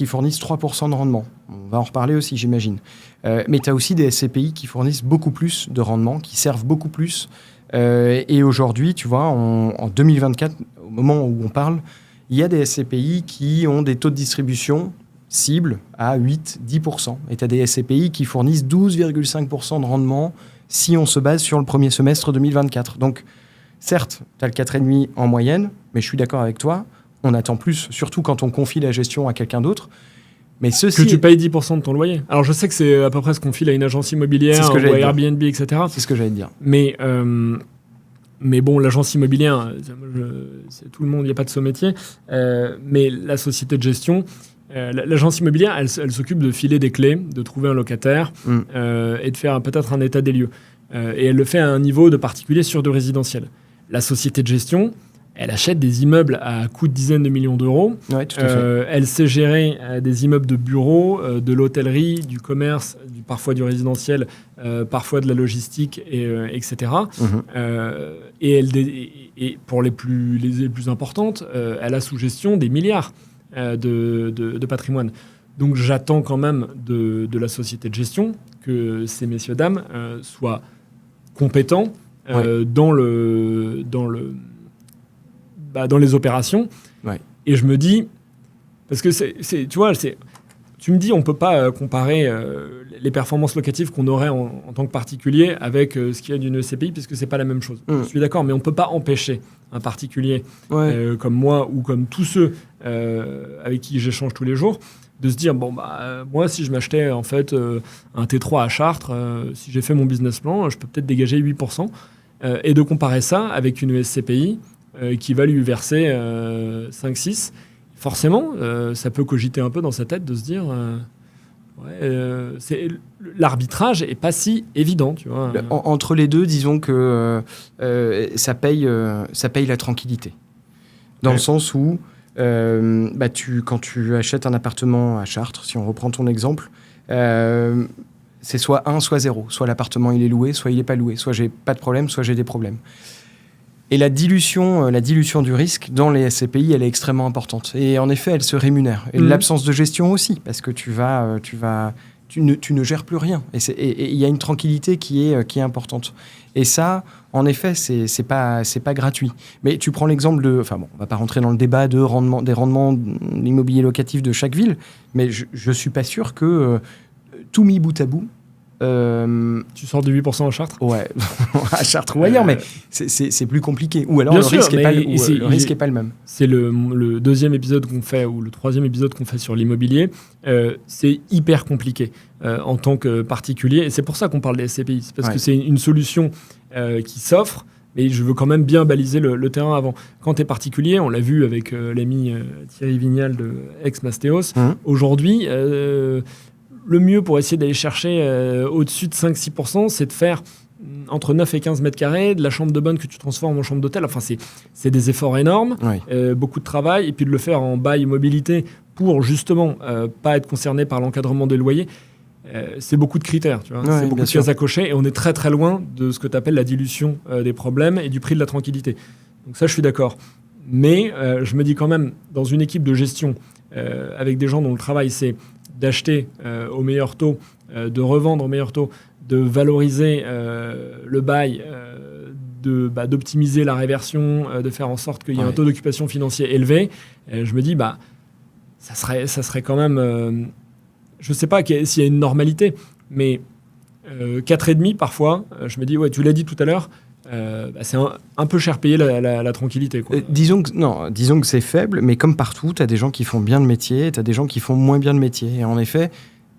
fournissent 3% de rendement. On va en reparler aussi, j'imagine. Mais tu as aussi des SCPI qui fournissent beaucoup plus de rendement, qui servent beaucoup plus. Et aujourd'hui, tu vois, en 2024, au moment où on parle, il y a des SCPI qui ont des taux de distribution cible à 8-10%. Et tu as des SCPI qui fournissent 12,5% de rendement si on se base sur le premier semestre 2024. Donc, certes, tu as le 4,5 en moyenne, mais je suis d'accord avec toi, on attend plus, surtout quand on confie la gestion à quelqu'un d'autre. Mais ceci... Que tu payes 10% de ton loyer. Alors, je sais que c'est à peu près ce qu'on file à une agence immobilière ou à Airbnb, etc. C'est ce que j'allais te dire. Mais bon, l'agence immobilière, c'est tout le monde, il n'y a pas de ce métier. Mais la société de gestion... l'agence immobilière, elle s'occupe de filer des clés, de trouver un locataire et de faire peut-être un état des lieux. Et elle le fait à un niveau de particulier sur du résidentiel. La société de gestion, elle achète des immeubles à coût de dizaines de millions d'euros. Ouais, tout à fait. Elle sait gérer des immeubles de bureaux, de l'hôtellerie, du commerce, parfois du résidentiel, parfois de la logistique, etc. Et pour les plus importantes, elle a sous gestion des milliards de patrimoine. Donc j'attends quand même de la société de gestion que ces messieurs dames soient compétents dans les opérations. Ouais. Et je me dis, parce que tu vois, tu me dis, on peut pas comparer les performances locatives qu'on aurait en tant que particulier avec ce qu'il y a d'une SCPI, puisque c'est pas la même chose. Je suis d'accord, mais on peut pas empêcher un particulier comme moi ou comme tous ceux avec qui j'échange tous les jours de se dire, moi, si je m'achetais en fait un T3 à Chartres, si j'ai fait mon business plan, je peux peut-être dégager 8%, et de comparer ça avec une SCPI qui va lui verser 5-6%. Forcément, ça peut cogiter un peu dans sa tête de se dire l'arbitrage est pas si évident, tu vois. Entre les deux, disons que ça paye la tranquillité. Dans le sens où quand tu achètes un appartement à Chartres, si on reprend ton exemple, c'est soit 1, soit 0. Soit l'appartement il est loué, soit il n'est pas loué. Soit j'ai pas de problème, soit j'ai des problèmes. Et la dilution du risque dans les SCPI, elle est extrêmement importante. Et en effet, elle se rémunère. Et l'absence de gestion aussi, parce que tu ne gères plus rien. Et il y a une tranquillité qui est importante. Et ça, en effet, c'est pas gratuit. Mais tu prends l'exemple de... Enfin bon, on va pas rentrer dans le débat des rendements immobiliers locatifs de chaque ville, mais je suis pas sûr que tout mis bout à bout, tu sors de 8% à Chartres. Ouais, à Chartres ou ailleurs, mais c'est plus compliqué. Ou alors le risque n'est pas le même. C'est le deuxième épisode qu'on fait, ou le troisième épisode qu'on fait sur l'immobilier. C'est hyper compliqué en tant que particulier. Et c'est pour ça qu'on parle des SCPI. C'est parce que c'est une solution qui s'offre, mais je veux quand même bien baliser le terrain avant. Quand tu es particulier, on l'a vu avec l'ami Thierry Vignal de ex-Mastéos, aujourd'hui... le mieux pour essayer d'aller chercher au-dessus de 5-6%, c'est de faire entre 9 et 15 mètres carrés, de la chambre de bonne que tu transformes en chambre d'hôtel. Enfin, c'est des efforts énormes, beaucoup de travail, et puis de le faire en bail mobilité pour justement pas être concerné par l'encadrement des loyers. C'est beaucoup de critères, tu vois. C'est beaucoup de cases à cocher, et on est très très loin de ce que tu appelles la dilution des problèmes et du prix de la tranquillité. Donc ça, je suis d'accord. Mais je me dis quand même, dans une équipe de gestion, avec des gens dont le travail, c'est d'acheter au meilleur taux, de revendre au meilleur taux, de valoriser le bail, d'optimiser la réversion, de faire en sorte qu'il y ait un taux d'occupation financier élevé. Je me dis, ça serait quand même... je ne sais pas s'il y a une normalité, mais 4,5 parfois, je me dis, tu l'as dit tout à l'heure, c'est un peu cher payé la tranquillité, quoi. Disons que c'est faible, mais comme partout, tu as des gens qui font bien le métier, tu as des gens qui font moins bien le métier. Et en effet,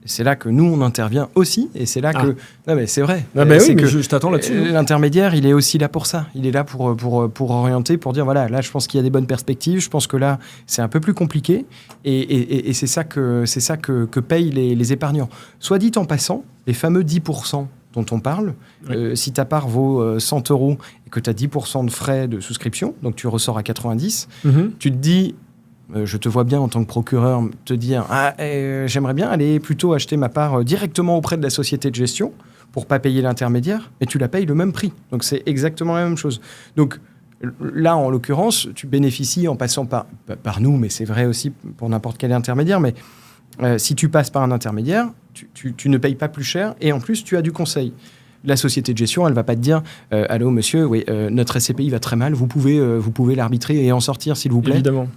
C'est là que nous, on intervient aussi. Et c'est là que... Non, mais c'est vrai. Ah bah oui, mais je t'attends là-dessus. L'intermédiaire, il est aussi là pour ça. Il est là pour orienter, pour dire, voilà, là, je pense qu'il y a des bonnes perspectives. Je pense que là, c'est un peu plus compliqué. Et c'est ça que payent les épargnants. Soit dit en passant, les fameux 10% dont on parle, si ta part vaut 100 € et que tu as 10% de frais de souscription, donc tu ressors à 90, tu te dis... je te vois bien en tant que procureur te dire j'aimerais bien aller plutôt acheter ma part directement auprès de la société de gestion pour pas payer l'intermédiaire, mais tu la payes le même prix. Donc c'est exactement la même chose. Donc là, en l'occurrence, tu bénéficies en passant par nous, mais c'est vrai aussi pour n'importe quel intermédiaire, mais si tu passes par un intermédiaire, tu ne payes pas plus cher et en plus tu as du conseil. La société de gestion, elle ne va pas te dire « Allô monsieur, oui, notre SCPI va très mal, vous pouvez l'arbitrer et en sortir s'il vous plaît ». Évidemment.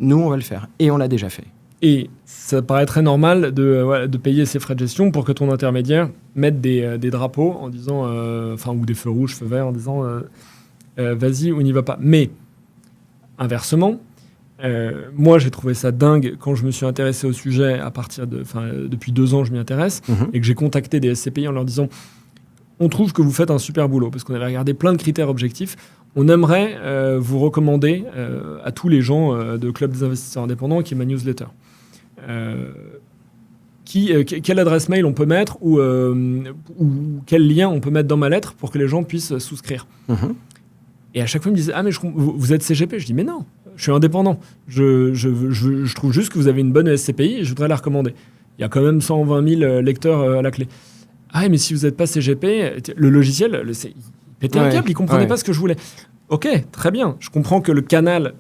Nous, on va le faire. Et on l'a déjà fait. Et ça paraît très normal de payer ces frais de gestion pour que ton intermédiaire mette des drapeaux en disant, ou des feux rouges, feux verts, en disant vas-y, on n'y va pas. Mais, inversement, moi, j'ai trouvé ça dingue quand je me suis intéressé au sujet depuis 2 ans, je m'y intéresse, et que j'ai contacté des SCPI en leur disant on trouve que vous faites un super boulot, parce qu'on avait regardé plein de critères objectifs. On aimerait vous recommander à tous les gens de Club des investisseurs indépendants qui est ma newsletter. Quelle adresse mail on peut mettre ou quel lien on peut mettre dans ma lettre pour que les gens puissent souscrire. Et à chaque fois, ils me disaient « Ah, mais vous êtes CGP ?» Je dis « Mais non, je suis indépendant. Je trouve juste que vous avez une bonne SCPI et je voudrais la recommander. Il y a quand même 120 000 lecteurs à la clé. » « Ah, mais si vous n'êtes pas CGP, le logiciel, il pétait un câble, il ne comprenait pas ce que je voulais. » Ok, très bien. Je comprends que le canal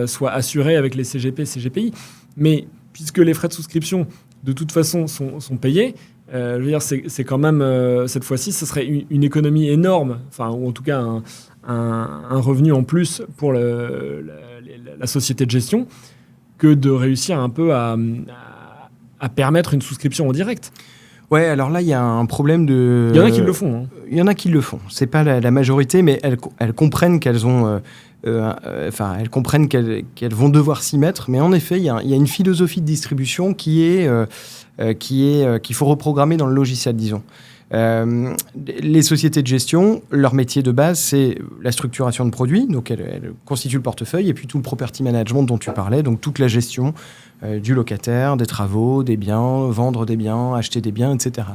soit assuré avec les CGP et CGPI, mais puisque les frais de souscription, de toute façon, sont payés, je veux dire, c'est quand même, cette fois-ci, ce serait une économie énorme, ou en tout cas un revenu en plus pour la société de gestion, que de réussir un peu à permettre une souscription en direct. Ouais, alors là, il y a un problème de... Il y en a qui le font. Il y en a qui le font. C'est pas la majorité, mais elles comprennent qu'elles ont... elles comprennent qu'elles vont devoir s'y mettre. Mais en effet, il y a une philosophie de distribution qu'il faut reprogrammer dans le logiciel, disons. Les sociétés de gestion, leur métier de base, c'est la structuration de produits. Donc, elles constituent le portefeuille. Et puis, tout le property management dont tu parlais. Donc, toute la gestion du locataire, des travaux, des biens, vendre des biens, acheter des biens, etc.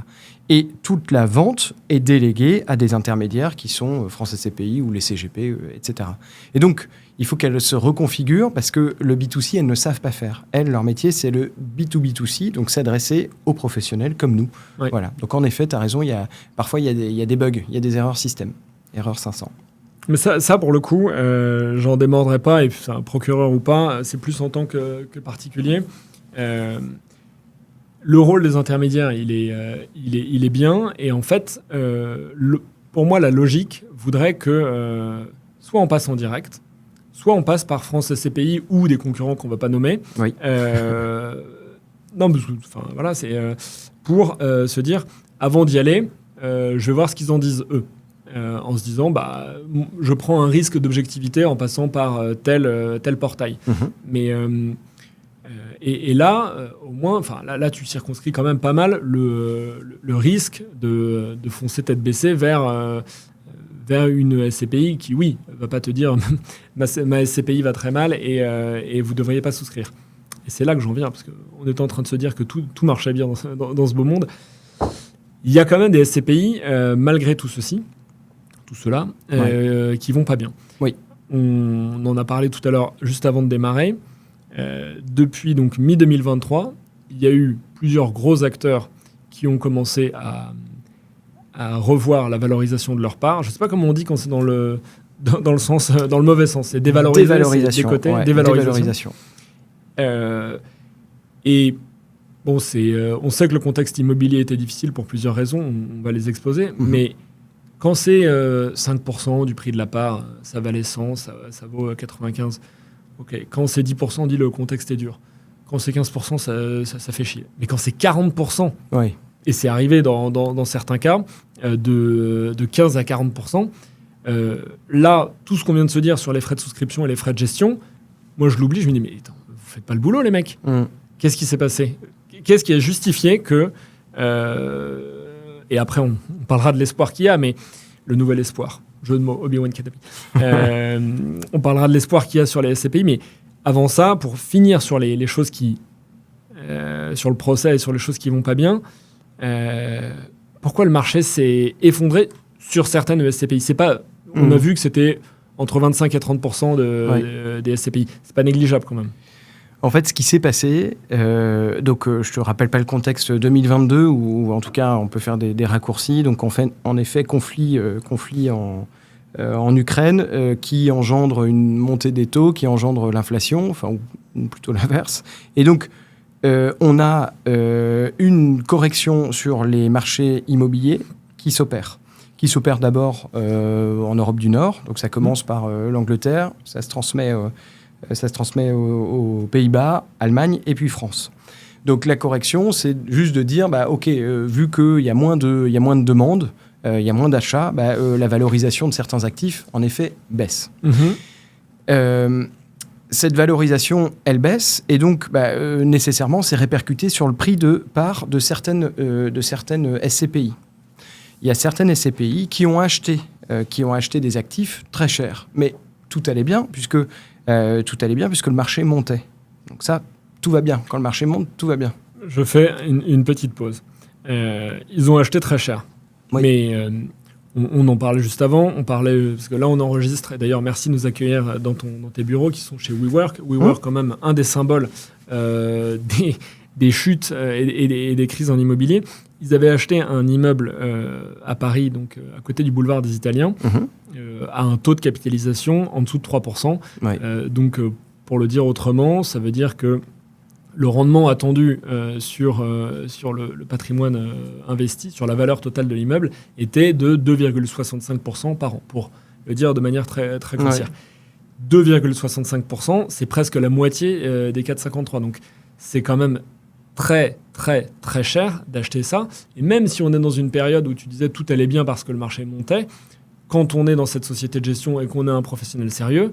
Et toute la vente est déléguée à des intermédiaires qui sont France SCPI ou les CGP, etc. Et donc, il faut qu'elles se reconfigurent parce que le B2C, elles ne savent pas faire. Elles, leur métier, c'est le B2B2C, donc s'adresser aux professionnels comme nous. Oui. Voilà. Donc, en effet, tu as raison, parfois, il y a des bugs, il y a des erreurs système. Erreur 500. Mais ça, pour le coup, j'en démordrai pas, et un procureur ou pas, c'est plus en tant que particulier. Le rôle des intermédiaires, il est bien, et en fait, pour moi, la logique voudrait que soit on passe en direct, soit on passe par France SCPI ou des concurrents qu'on ne va pas nommer. Oui. Non, voilà, c'est pour se dire, avant d'y aller, je vais voir ce qu'ils en disent eux. En se disant, je prends un risque d'objectivité en passant par tel portail. Mais, et là, au moins, là, tu circonscris quand même pas mal le risque de foncer tête baissée vers une SCPI qui, oui, va pas te dire ma SCPI va très mal et vous ne devriez pas souscrire. Et c'est là que j'en viens, parce qu'on était en train de se dire que tout marchait bien dans ce beau monde. Il y a quand même des SCPI, malgré tout cela, qui vont pas bien. Oui. On en a parlé tout à l'heure, juste avant de démarrer. Depuis donc mi-2023, il y a eu plusieurs gros acteurs qui ont commencé à revoir la valorisation de leur part. Je ne sais pas comment on dit quand c'est dans le sens, dans le mauvais sens. C'est dévalorisation. C'est décoté, ouais, dévalorisation. Et bon, on sait que le contexte immobilier était difficile pour plusieurs raisons. On va les exposer, mais quand c'est 5% du prix de la part, ça valait 100, ça vaut 95. Ok. Quand c'est 10%, on dit le contexte est dur. Quand c'est 15%, ça fait chier. Mais quand c'est 40%, oui. Et c'est arrivé dans certains cas, de 15 à 40%, là, tout ce qu'on vient de se dire sur les frais de souscription et les frais de gestion, moi je l'oublie, je me dis, mais attends, vous faites pas le boulot les mecs. Qu'est-ce qui s'est passé ? qu'est-ce qui a justifié que... et après, on parlera de l'espoir qu'il y a, mais le nouvel espoir. Jeu de mots, Obi-Wan Kenobi. On parlera de l'espoir qu'il y a sur les SCPI, mais avant ça, pour finir sur les choses qui... sur le procès et sur les choses qui vont pas bien, pourquoi le marché s'est effondré sur certaines SCPI? C'est pas... On a vu que c'était entre 25 et 30% des SCPI. C'est pas négligeable quand même. En fait, ce qui s'est passé, je te rappelle pas le contexte 2022, ou en tout cas, on peut faire des raccourcis. Donc, en effet, conflit en Ukraine qui engendre une montée des taux, qui engendre l'inflation, ou plutôt l'inverse. Et donc, on a une correction sur les marchés immobiliers qui s'opère d'abord en Europe du Nord. Donc, ça commence par l'Angleterre, ça se transmet aux Pays-Bas, Allemagne et puis France. Donc la correction, c'est juste de dire, vu qu'il y a moins de demandes, il y a moins d'achats, la valorisation de certains actifs, en effet, baisse. Cette valorisation, elle baisse, et donc nécessairement, c'est répercuté sur le prix de part de certaines SCPI. Il y a certaines SCPI qui ont acheté des actifs très chers, mais tout allait bien puisque le marché montait. Donc ça, tout va bien. Quand le marché monte, tout va bien. Je fais une petite pause. Ils ont acheté très cher. Oui. Mais on en parlait juste avant. On parlait, parce que là, on enregistre. Et d'ailleurs, merci de nous accueillir dans tes bureaux qui sont chez WeWork. WeWork, quand même, un des symboles des chutes et des crises en immobilier. Ils avaient acheté un immeuble à Paris, donc à côté du boulevard des Italiens, à un taux de capitalisation en dessous de 3%. Ouais. Pour le dire autrement, ça veut dire que le rendement attendu sur le patrimoine investi, sur la valeur totale de l'immeuble, était de 2,65% par an, pour le dire de manière très, très grossière. Ouais. 2,65%, c'est presque la moitié des 4,53. Donc, c'est quand même très, très, très cher d'acheter ça. Et même si on est dans une période où tu disais tout allait bien parce que le marché montait, quand on est dans cette société de gestion et qu'on est un professionnel sérieux,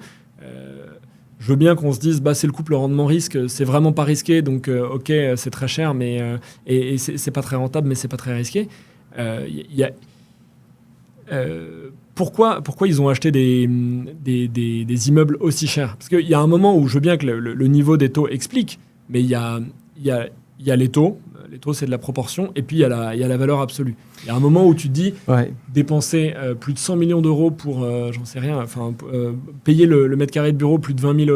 je veux bien qu'on se dise c'est le couple rendement-risque, c'est vraiment pas risqué, donc ok, c'est très cher, mais et c'est pas très rentable, mais c'est pas très risqué. Pourquoi ils ont acheté des immeubles aussi chers? Parce qu'il y a un moment où je veux bien que le niveau des taux explique, mais il y a les taux. Les taux, c'est de la proportion. Et puis, il y a la valeur absolue. Il y a un moment où tu te dis, dépenser plus de 100 millions d'euros pour, j'en sais rien, payer le mètre carré de bureau plus de 20 000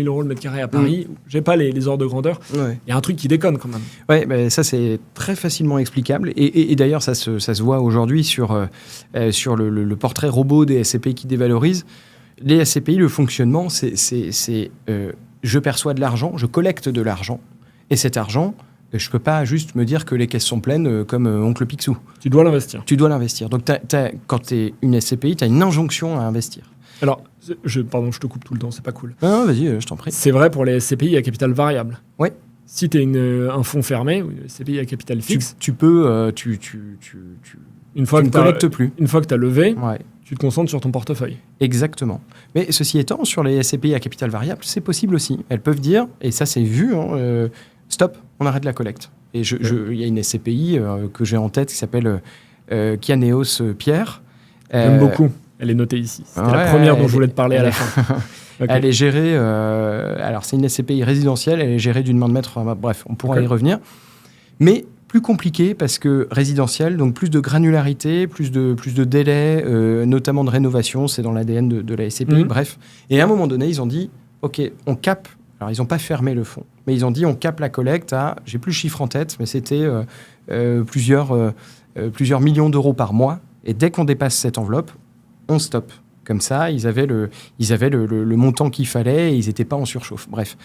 euros le mètre carré à Paris. J'ai pas les ordres de grandeur. Ouais. Il y a un truc qui déconne quand même. Oui, ça, c'est très facilement explicable. Et d'ailleurs, ça se voit aujourd'hui sur le portrait robot des SCPI qui dévalorisent. Les SCPI, le fonctionnement, c'est je perçois de l'argent, je collecte de l'argent. Et cet argent, je ne peux pas juste me dire que les caisses sont pleines comme Oncle Picsou. Tu dois l'investir. Donc, quand tu es une SCPI, tu as une injonction à investir. Alors, pardon, je te coupe tout le temps, c'est pas cool. Non, vas-y, je t'en prie. C'est vrai pour les SCPI à capital variable. Oui. Si tu es un fonds fermé, une SCPI à capital fixe... Tu peux... Une fois tu ne collectes plus. Une fois que tu as levé, tu te concentres sur ton portefeuille. Exactement. Mais ceci étant, sur les SCPI à capital variable, c'est possible aussi. Elles peuvent dire, et ça c'est vu... stop, on arrête la collecte. Et il y a une SCPI que j'ai en tête qui s'appelle Kianeos Pierre. J'aime beaucoup. Elle est notée ici. C'était la première dont je voulais te parler à la fin. Okay. Elle est gérée... alors, c'est une SCPI résidentielle. Elle est gérée d'une main de maître. Bref, on pourra y revenir. Mais plus compliqué parce que résidentielle, donc plus de granularité, plus de délais, notamment de rénovation. C'est dans l'ADN de la SCPI. Bref. Et à un moment donné, ils ont dit, OK, on cape. Alors, ils n'ont pas fermé le fonds, mais ils ont dit on cape la collecte à, j'ai plus le chiffre en tête, mais c'était plusieurs millions d'euros par mois. Et dès qu'on dépasse cette enveloppe, on stoppe. Comme ça, ils avaient le montant qu'il fallait et ils n'étaient pas en surchauffe. Bref.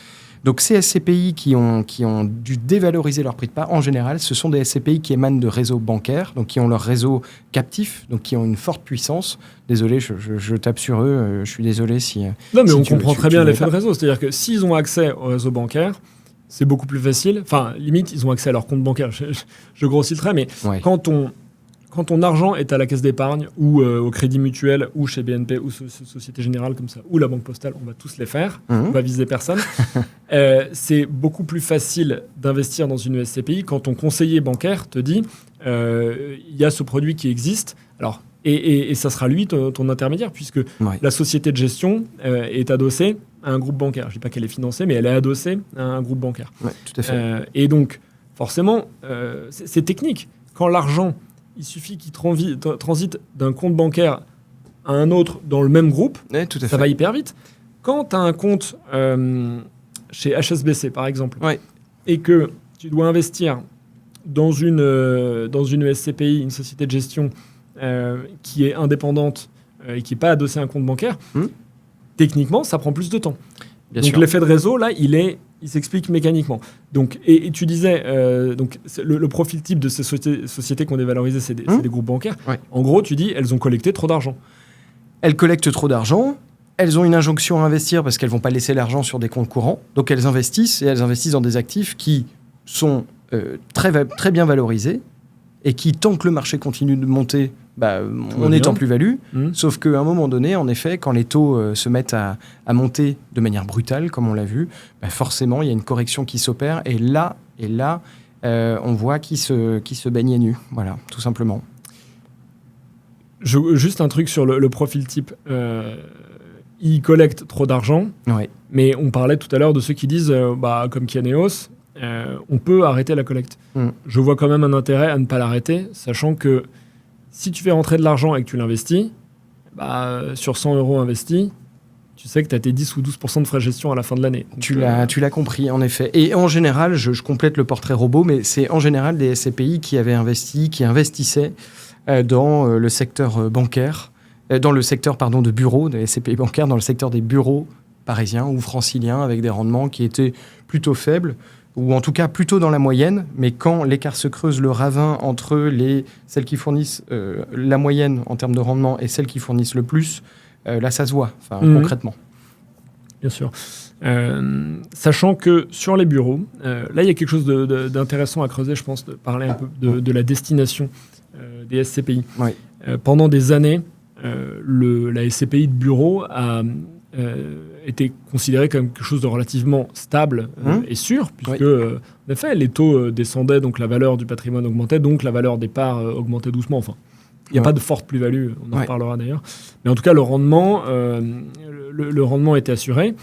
Donc, ces SCPI qui ont dû dévaloriser leur prix de part, en général, ce sont des SCPI qui émanent de réseaux bancaires, donc qui ont leur réseau captif, donc qui ont une forte puissance. Désolé, je tape sur eux, je suis désolé si... Non, mais on comprend très bien l'effet de réseau. C'est-à-dire que s'ils ont accès au réseau bancaire, c'est beaucoup plus facile. Enfin, limite, ils ont accès à leur compte bancaire. Je grossis le trait, mais quand quand ton argent est à la caisse d'épargne ou au Crédit Mutuel ou chez BNP ou Société Générale comme ça, ou la Banque Postale, on va tous les faire, on va viser personne. C'est beaucoup plus facile d'investir dans une SCPI quand ton conseiller bancaire te dit il y a ce produit qui existe. Alors, et ça sera lui ton intermédiaire, puisque la société de gestion est adossée à un groupe bancaire. Je ne dis pas qu'elle est financée, mais elle est adossée à un groupe bancaire. Ouais, tout à fait. Et donc, forcément, c'est technique. Quand l'argent, il suffit qu'il transite d'un compte bancaire à un autre dans le même groupe, ça va hyper vite. Quand tu as un compte chez HSBC, par exemple, et que tu dois investir dans une SCPI, une société de gestion qui est indépendante et qui n'est pas adossée à un compte bancaire, techniquement, ça prend plus de temps. Donc l'effet de réseau, là, il s'explique mécaniquement. Donc, et tu disais, donc, le profil type de ces sociétés qu'on dévalorisait, c'est des groupes bancaires. En gros, tu dis, elles ont collecté trop d'argent. Elles collectent trop d'argent. Elles ont une injonction à investir parce qu'elles ne vont pas laisser l'argent sur des comptes courants. Donc elles investissent, et elles investissent dans des actifs qui sont très bien valorisés et qui, tant que le marché continue de monter, on est en plus-value. Sauf qu'à un moment donné, en effet, quand les taux se mettent à monter de manière brutale, comme on l'a vu, forcément, il y a une correction qui s'opère. Et là, on voit qui se baigne à nu. Voilà, tout simplement. Juste un truc sur le profil type. Ils collectent trop d'argent, mais on parlait tout à l'heure de ceux qui disent, comme Kianeos, on peut arrêter la collecte. Je vois quand même un intérêt à ne pas l'arrêter, sachant que si tu fais rentrer de l'argent et que tu l'investis, sur 100 € investis, tu sais que tu as tes 10 ou 12% de frais de gestion à la fin de l'année. Donc, tu l'as compris, en effet. Et en général, je complète le portrait robot, mais c'est en général des SCPI qui investissaient dans le secteur bancaire, dans le secteur de bureaux, des SCPI bancaires, dans le secteur des bureaux parisiens ou franciliens, avec des rendements qui étaient plutôt faibles, ou en tout cas plutôt dans la moyenne, mais quand l'écart se creuse, le ravin entre celles qui fournissent la moyenne en termes de rendement et celles qui fournissent le plus, là ça se voit, concrètement. Bien sûr. Sachant que sur les bureaux, là il y a quelque chose d'intéressant à creuser, je pense, de parler un peu de la destination des SCPI. Pendant des années, la SCPI de bureau a était considérée comme quelque chose de relativement stable et sûr, puisque en effet, les taux descendaient, donc la valeur du patrimoine augmentait, donc la valeur des parts augmentait doucement. Enfin, il n'y a pas de forte plus-value, on en reparlera d'ailleurs. Mais en tout cas, le rendement était assuré.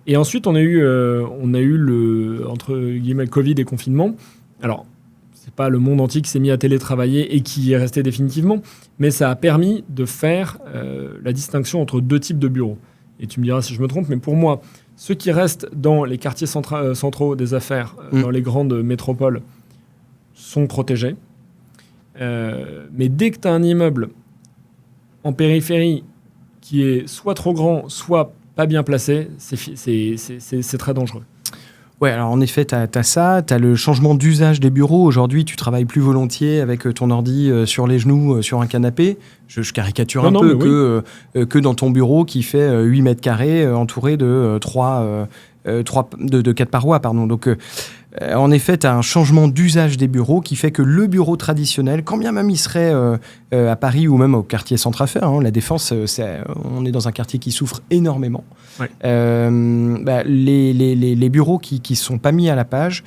Et ensuite, on a eu entre guillemets, Covid et confinement. Alors, c'est pas le monde entier qui s'est mis à télétravailler et qui est resté définitivement, mais ça a permis de faire la distinction entre deux types de bureaux. Et tu me diras si je me trompe, mais pour moi, ceux qui restent dans les quartiers centraux des affaires, dans les grandes métropoles, sont protégés. Mais dès que tu as un immeuble en périphérie qui est soit trop grand, soit pas bien placé, c'est très dangereux. Ouais, alors en effet, tu as ça, tu as le changement d'usage des bureaux. Aujourd'hui, tu travailles plus volontiers avec ton ordi sur les genoux, sur un canapé. Je caricature un peu que dans ton bureau qui fait 8 mètres carrés, entouré de 4 parois. Donc, en effet, tu as un changement d'usage des bureaux qui fait que le bureau traditionnel, quand bien même il serait à Paris ou même au quartier Centre-Affaires, la Défense, on est dans un quartier qui souffre énormément. Les bureaux qui ne sont pas mis à la page,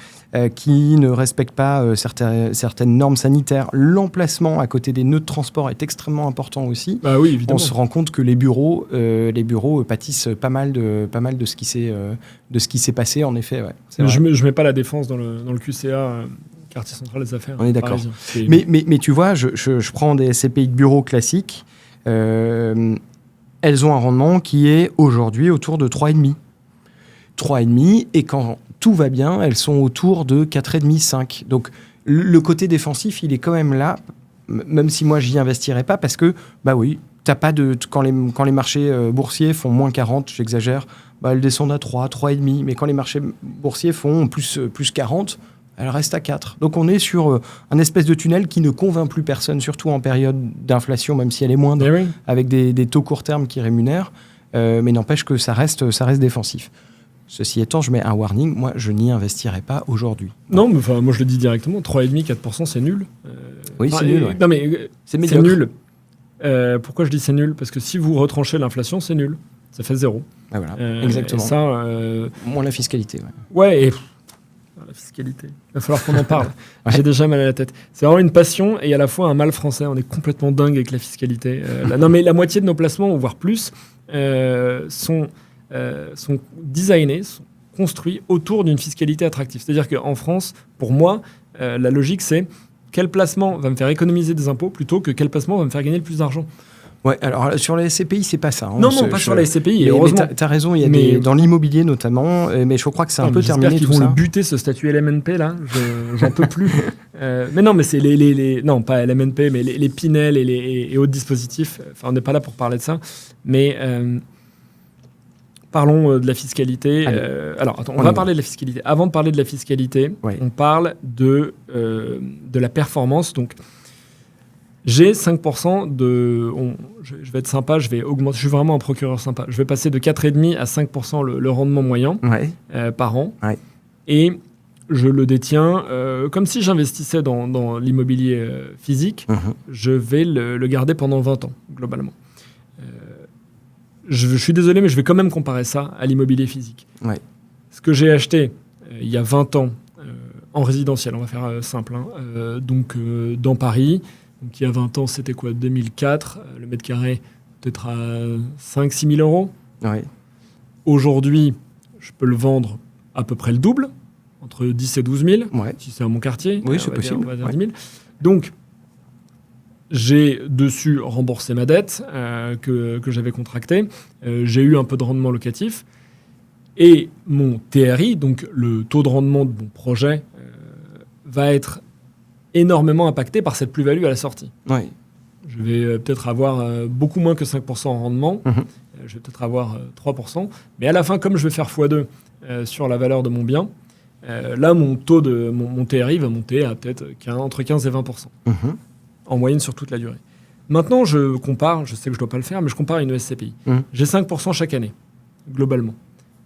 qui ne respectent pas certaines normes sanitaires, l'emplacement à côté des nœuds de transport est extrêmement important aussi. On se rend compte que les bureaux pâtissent pas mal de ce qui s'est passé, en effet. Je ne mets pas la Défense dans le QCA, quartier central des affaires. On est d'accord. Mais tu vois, je prends des SCPI de bureaux classiques. Elles ont un rendement qui est aujourd'hui autour de 3,5. 3,5, et quand tout va bien, elles sont autour de 4,5, 5. Donc le côté défensif, il est quand même là, même si moi, j'y investirais pas, parce que, t'as pas quand les marchés boursiers font moins 40, j'exagère, elles descendent à 3, 3,5. Mais quand les marchés boursiers font plus 40, elles restent à 4. Donc on est sur un espèce de tunnel qui ne convainc plus personne, surtout en période d'inflation, même si elle est moindre, avec des taux court terme qui rémunèrent. Mais n'empêche que ça reste défensif. Ceci étant, je mets un warning, moi je n'y investirai pas aujourd'hui. Non, mais moi je le dis directement, 3,5-4%, c'est nul. Oui, c'est nul. Ouais. Non, mais c'est nul. Pourquoi je dis c'est nul? Parce que si vous retranchez l'inflation, c'est nul. Ça fait 0. Ah, voilà, exactement. Et ça, moins la fiscalité. Ouais, et la fiscalité. Il va falloir qu'on en parle. Ouais. J'ai déjà mal à la tête. C'est vraiment une passion et à la fois un mal français. On est complètement dingue avec la fiscalité. Non, mais la moitié de nos placements, voire plus, sont designés, sont construits autour d'une fiscalité attractive. C'est-à-dire qu'en France, pour moi, la logique, c'est quel placement va me faire économiser des impôts plutôt que quel placement va me faire gagner le plus d'argent. Ouais, alors sur les SCPI, c'est pas ça. Hein. Non, pas sur les SCPI, heureusement. Mais t'as raison, il y a dans l'immobilier notamment, mais je crois que c'est un peu terminé tout ça. J'espère qu'ils vont le buter, ce statut LMNP, là. J'en peux plus. Mais non, mais c'est non, pas LMNP, mais les Pinel et autres dispositifs. Enfin, on n'est pas là pour parler de ça. Mais parlons de la fiscalité. Alors, attends, on va parler de la fiscalité. Avant de parler de la fiscalité, on parle de la performance. Donc, j'ai 5% de... je vais être sympa, je vais augmenter. Je suis vraiment un procureur sympa. Je vais passer de 4,5 à 5% le rendement moyen par an. Ouais. Et je le détiens comme si j'investissais dans l'immobilier physique. Je vais le garder pendant 20 ans, globalement. Je suis désolé, mais je vais quand même comparer ça à l'immobilier physique. Ouais. Ce que j'ai acheté il y a 20 ans en résidentiel, on va faire simple, hein, donc dans Paris... Donc, il y a 20 ans, c'était quoi? 2004, le mètre carré, peut-être à 5-6 000 euros. Ouais. Aujourd'hui, je peux le vendre à peu près le double, entre 10 et 12 000, si c'est à mon quartier. Oui, c'est possible. On va dire 10 000. Donc, j'ai dessus remboursé ma dette que j'avais contractée. J'ai eu un peu de rendement locatif. Et mon TRI, donc le taux de rendement de mon projet, va être énormément impacté par cette plus-value à la sortie. Oui. Je vais peut-être avoir beaucoup moins que 5% en rendement. Je vais peut-être avoir 3%. Mais à la fin, comme je vais faire x2 sur la valeur de mon bien, là, mon taux de mon TRI va monter à peut-être entre 15 et 20%. En moyenne sur toute la durée. Maintenant, je compare, je sais que je ne dois pas le faire, mais je compare une SCPI. J'ai 5% chaque année, globalement.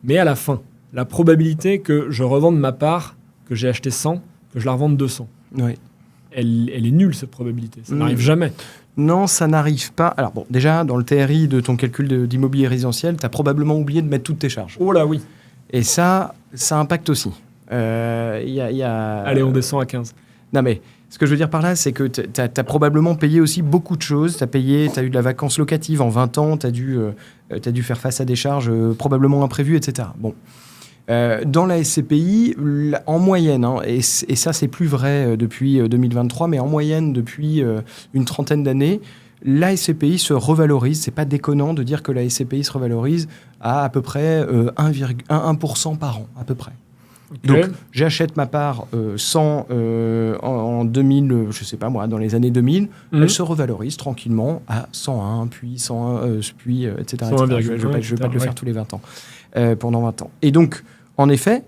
Mais à la fin, la probabilité que je revende ma part, que j'ai acheté 100, que je la revende 200. Oui. Elle est nulle, cette probabilité. Ça n'arrive jamais. Non, ça n'arrive pas. Alors bon, déjà, dans le TRI de ton calcul d'immobilier résidentiel, tu as probablement oublié de mettre toutes tes charges. Oh là, oui. Et ça impacte aussi. Allez, on descend à 15. Non, mais ce que je veux dire par là, c'est que tu as probablement payé aussi beaucoup de choses. Tu as eu de la vacance locative en 20 ans, tu as dû faire face à des charges probablement imprévues, etc. Bon. Dans la SCPI, en moyenne, hein, et ça c'est plus vrai depuis 2023, mais en moyenne depuis une trentaine d'années, la SCPI se revalorise. C'est pas déconnant de dire que la SCPI se revalorise à peu près 1% par an, à peu près. Okay. Donc j'achète ma part 100 en 2000, je sais pas moi, dans les années 2000, elle se revalorise tranquillement à 101, puis 101, puis etc. 101, je vais pas le faire tous les 20 ans, pendant 20 ans. Et donc, en effet,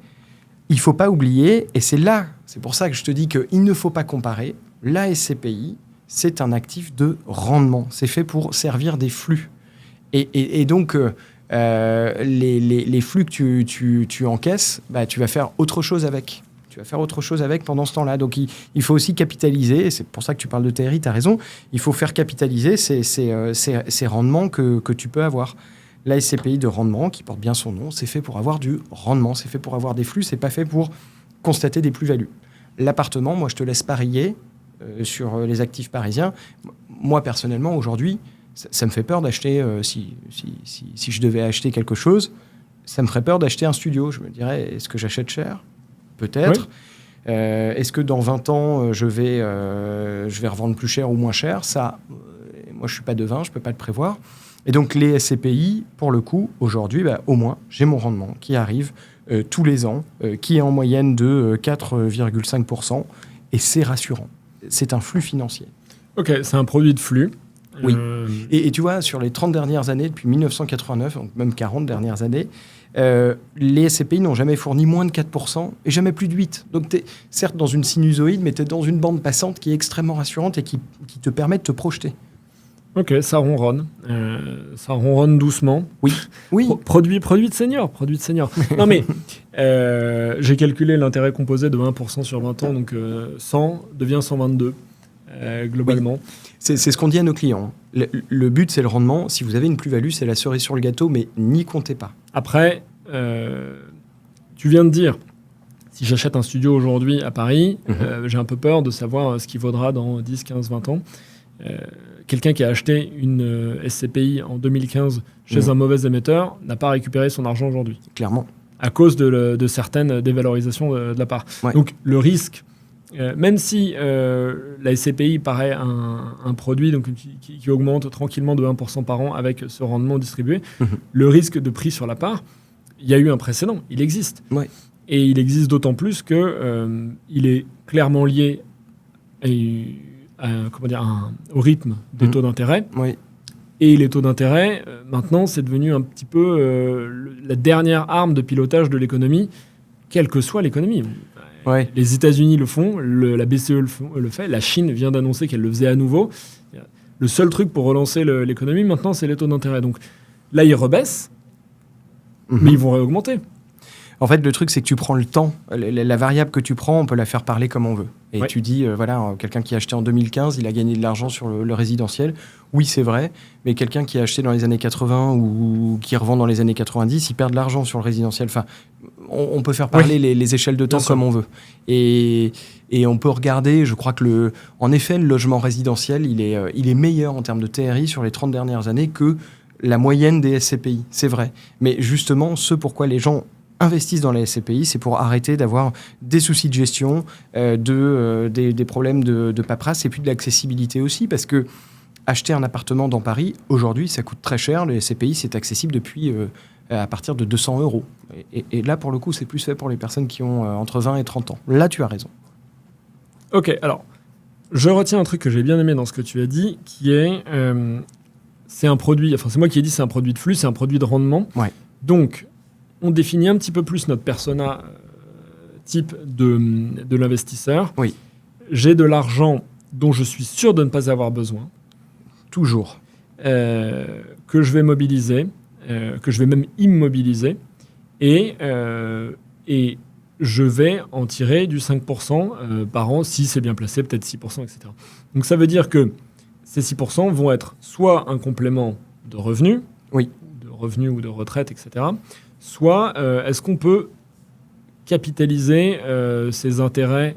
il ne faut pas oublier, et c'est pour ça que je te dis qu'il ne faut pas comparer, la SCPI, c'est un actif de rendement. C'est fait pour servir des flux. Et donc, les flux que tu encaisses, bah, tu vas faire autre chose avec. Tu vas faire autre chose avec pendant ce temps-là. Donc, il faut aussi capitaliser, et c'est pour ça que tu parles de TRI, tu as raison, il faut faire capitaliser ces rendements que tu peux avoir. La SCPI de rendement, qui porte bien son nom, c'est fait pour avoir du rendement, c'est fait pour avoir des flux, c'est pas fait pour constater des plus-values. L'appartement, moi, je te laisse parier sur les actifs parisiens. Moi, personnellement, aujourd'hui, ça me fait peur d'acheter, si je devais acheter quelque chose, ça me ferait peur d'acheter un studio. Je me dirais, est-ce que j'achète cher ? Peut-être. Oui. Est-ce que dans 20 ans, je vais revendre plus cher ou moins cher ? Ça, moi, je suis pas devin, je peux pas le prévoir. Et donc, les SCPI, pour le coup, aujourd'hui, bah, au moins, j'ai mon rendement qui arrive tous les ans, qui est en moyenne de 4,5%, et c'est rassurant. C'est un flux financier. Ok, c'est un produit de flux. Oui. Et tu vois, sur les 30 dernières années, depuis 1989, donc même 40 dernières années, les SCPI n'ont jamais fourni moins de 4% et jamais plus de 8%. Donc, tu es certes dans une sinusoïde, mais tu es dans une bande passante qui est extrêmement rassurante et qui te permet de te projeter. Ok, ça ronronne. Ça ronronne doucement. Oui. Produit de senior. Non, mais j'ai calculé l'intérêt composé de 1% sur 20 ans, donc 100 devient 122 globalement. Oui. C'est ce qu'on dit à nos clients. Le but, c'est le rendement. Si vous avez une plus-value, c'est la cerise sur le gâteau, mais n'y comptez pas. Après, tu viens de dire, si j'achète un studio aujourd'hui à Paris, j'ai un peu peur de savoir ce qu'il vaudra dans 10, 15, 20 ans. Quelqu'un qui a acheté une SCPI en 2015 chez un mauvais émetteur n'a pas récupéré son argent aujourd'hui. Clairement. À cause de certaines dévalorisations de la part. Ouais. Donc le risque, même si la SCPI paraît un produit donc, qui augmente tranquillement de 1% par an avec ce rendement distribué, le risque de prix sur la part, il y a eu un précédent, il existe. Ouais. Et il existe d'autant plus qu'il est clairement lié au rythme des taux d'intérêt. Oui. Et les taux d'intérêt, maintenant, c'est devenu un petit peu la dernière arme de pilotage de l'économie, quelle que soit l'économie. Ouais. Les États-Unis le font, la BCE le fait, la Chine vient d'annoncer qu'elle le faisait à nouveau. Le seul truc pour relancer l'économie, maintenant, c'est les taux d'intérêt. Donc là, ils rebaissent, mais ils vont réaugmenter. En fait, le truc, c'est que tu prends le temps. La variable que tu prends, on peut la faire parler comme on veut. Et tu dis, quelqu'un qui a acheté en 2015, il a gagné de l'argent sur le résidentiel. Oui, c'est vrai. Mais quelqu'un qui a acheté dans les années 80 ou qui revend dans les années 90, il perd de l'argent sur le résidentiel. Enfin, on peut faire parler les échelles de temps comme on veut. Et on peut regarder, je crois que en effet, le logement résidentiel, il est meilleur en termes de TRI sur les 30 dernières années que la moyenne des SCPI. C'est vrai. Mais justement, ce pourquoi les gens investissent dans les SCPI, c'est pour arrêter d'avoir des soucis de gestion, des problèmes de paperasse et puis de l'accessibilité aussi, parce que acheter un appartement dans Paris, aujourd'hui, ça coûte très cher. Les SCPI, c'est accessible depuis à partir de 200 €. Et là, pour le coup, c'est plus fait pour les personnes qui ont entre 20 et 30 ans. Là, tu as raison. Ok, alors, je retiens un truc que j'ai bien aimé dans ce que tu as dit, qui est, c'est un produit, enfin c'est moi qui ai dit c'est un produit de flux, c'est un produit de rendement. Ouais. Donc, on définit un petit peu plus notre persona type de l'investisseur. Oui. J'ai de l'argent dont je suis sûr de ne pas avoir besoin. Toujours. Que je vais mobiliser, que je vais même immobiliser. Et je vais en tirer du 5% par an, si c'est bien placé, peut-être 6%, etc. Donc ça veut dire que ces 6% vont être soit un complément de revenus, de revenus ou de retraite, etc., soit est-ce qu'on peut capitaliser ces intérêts,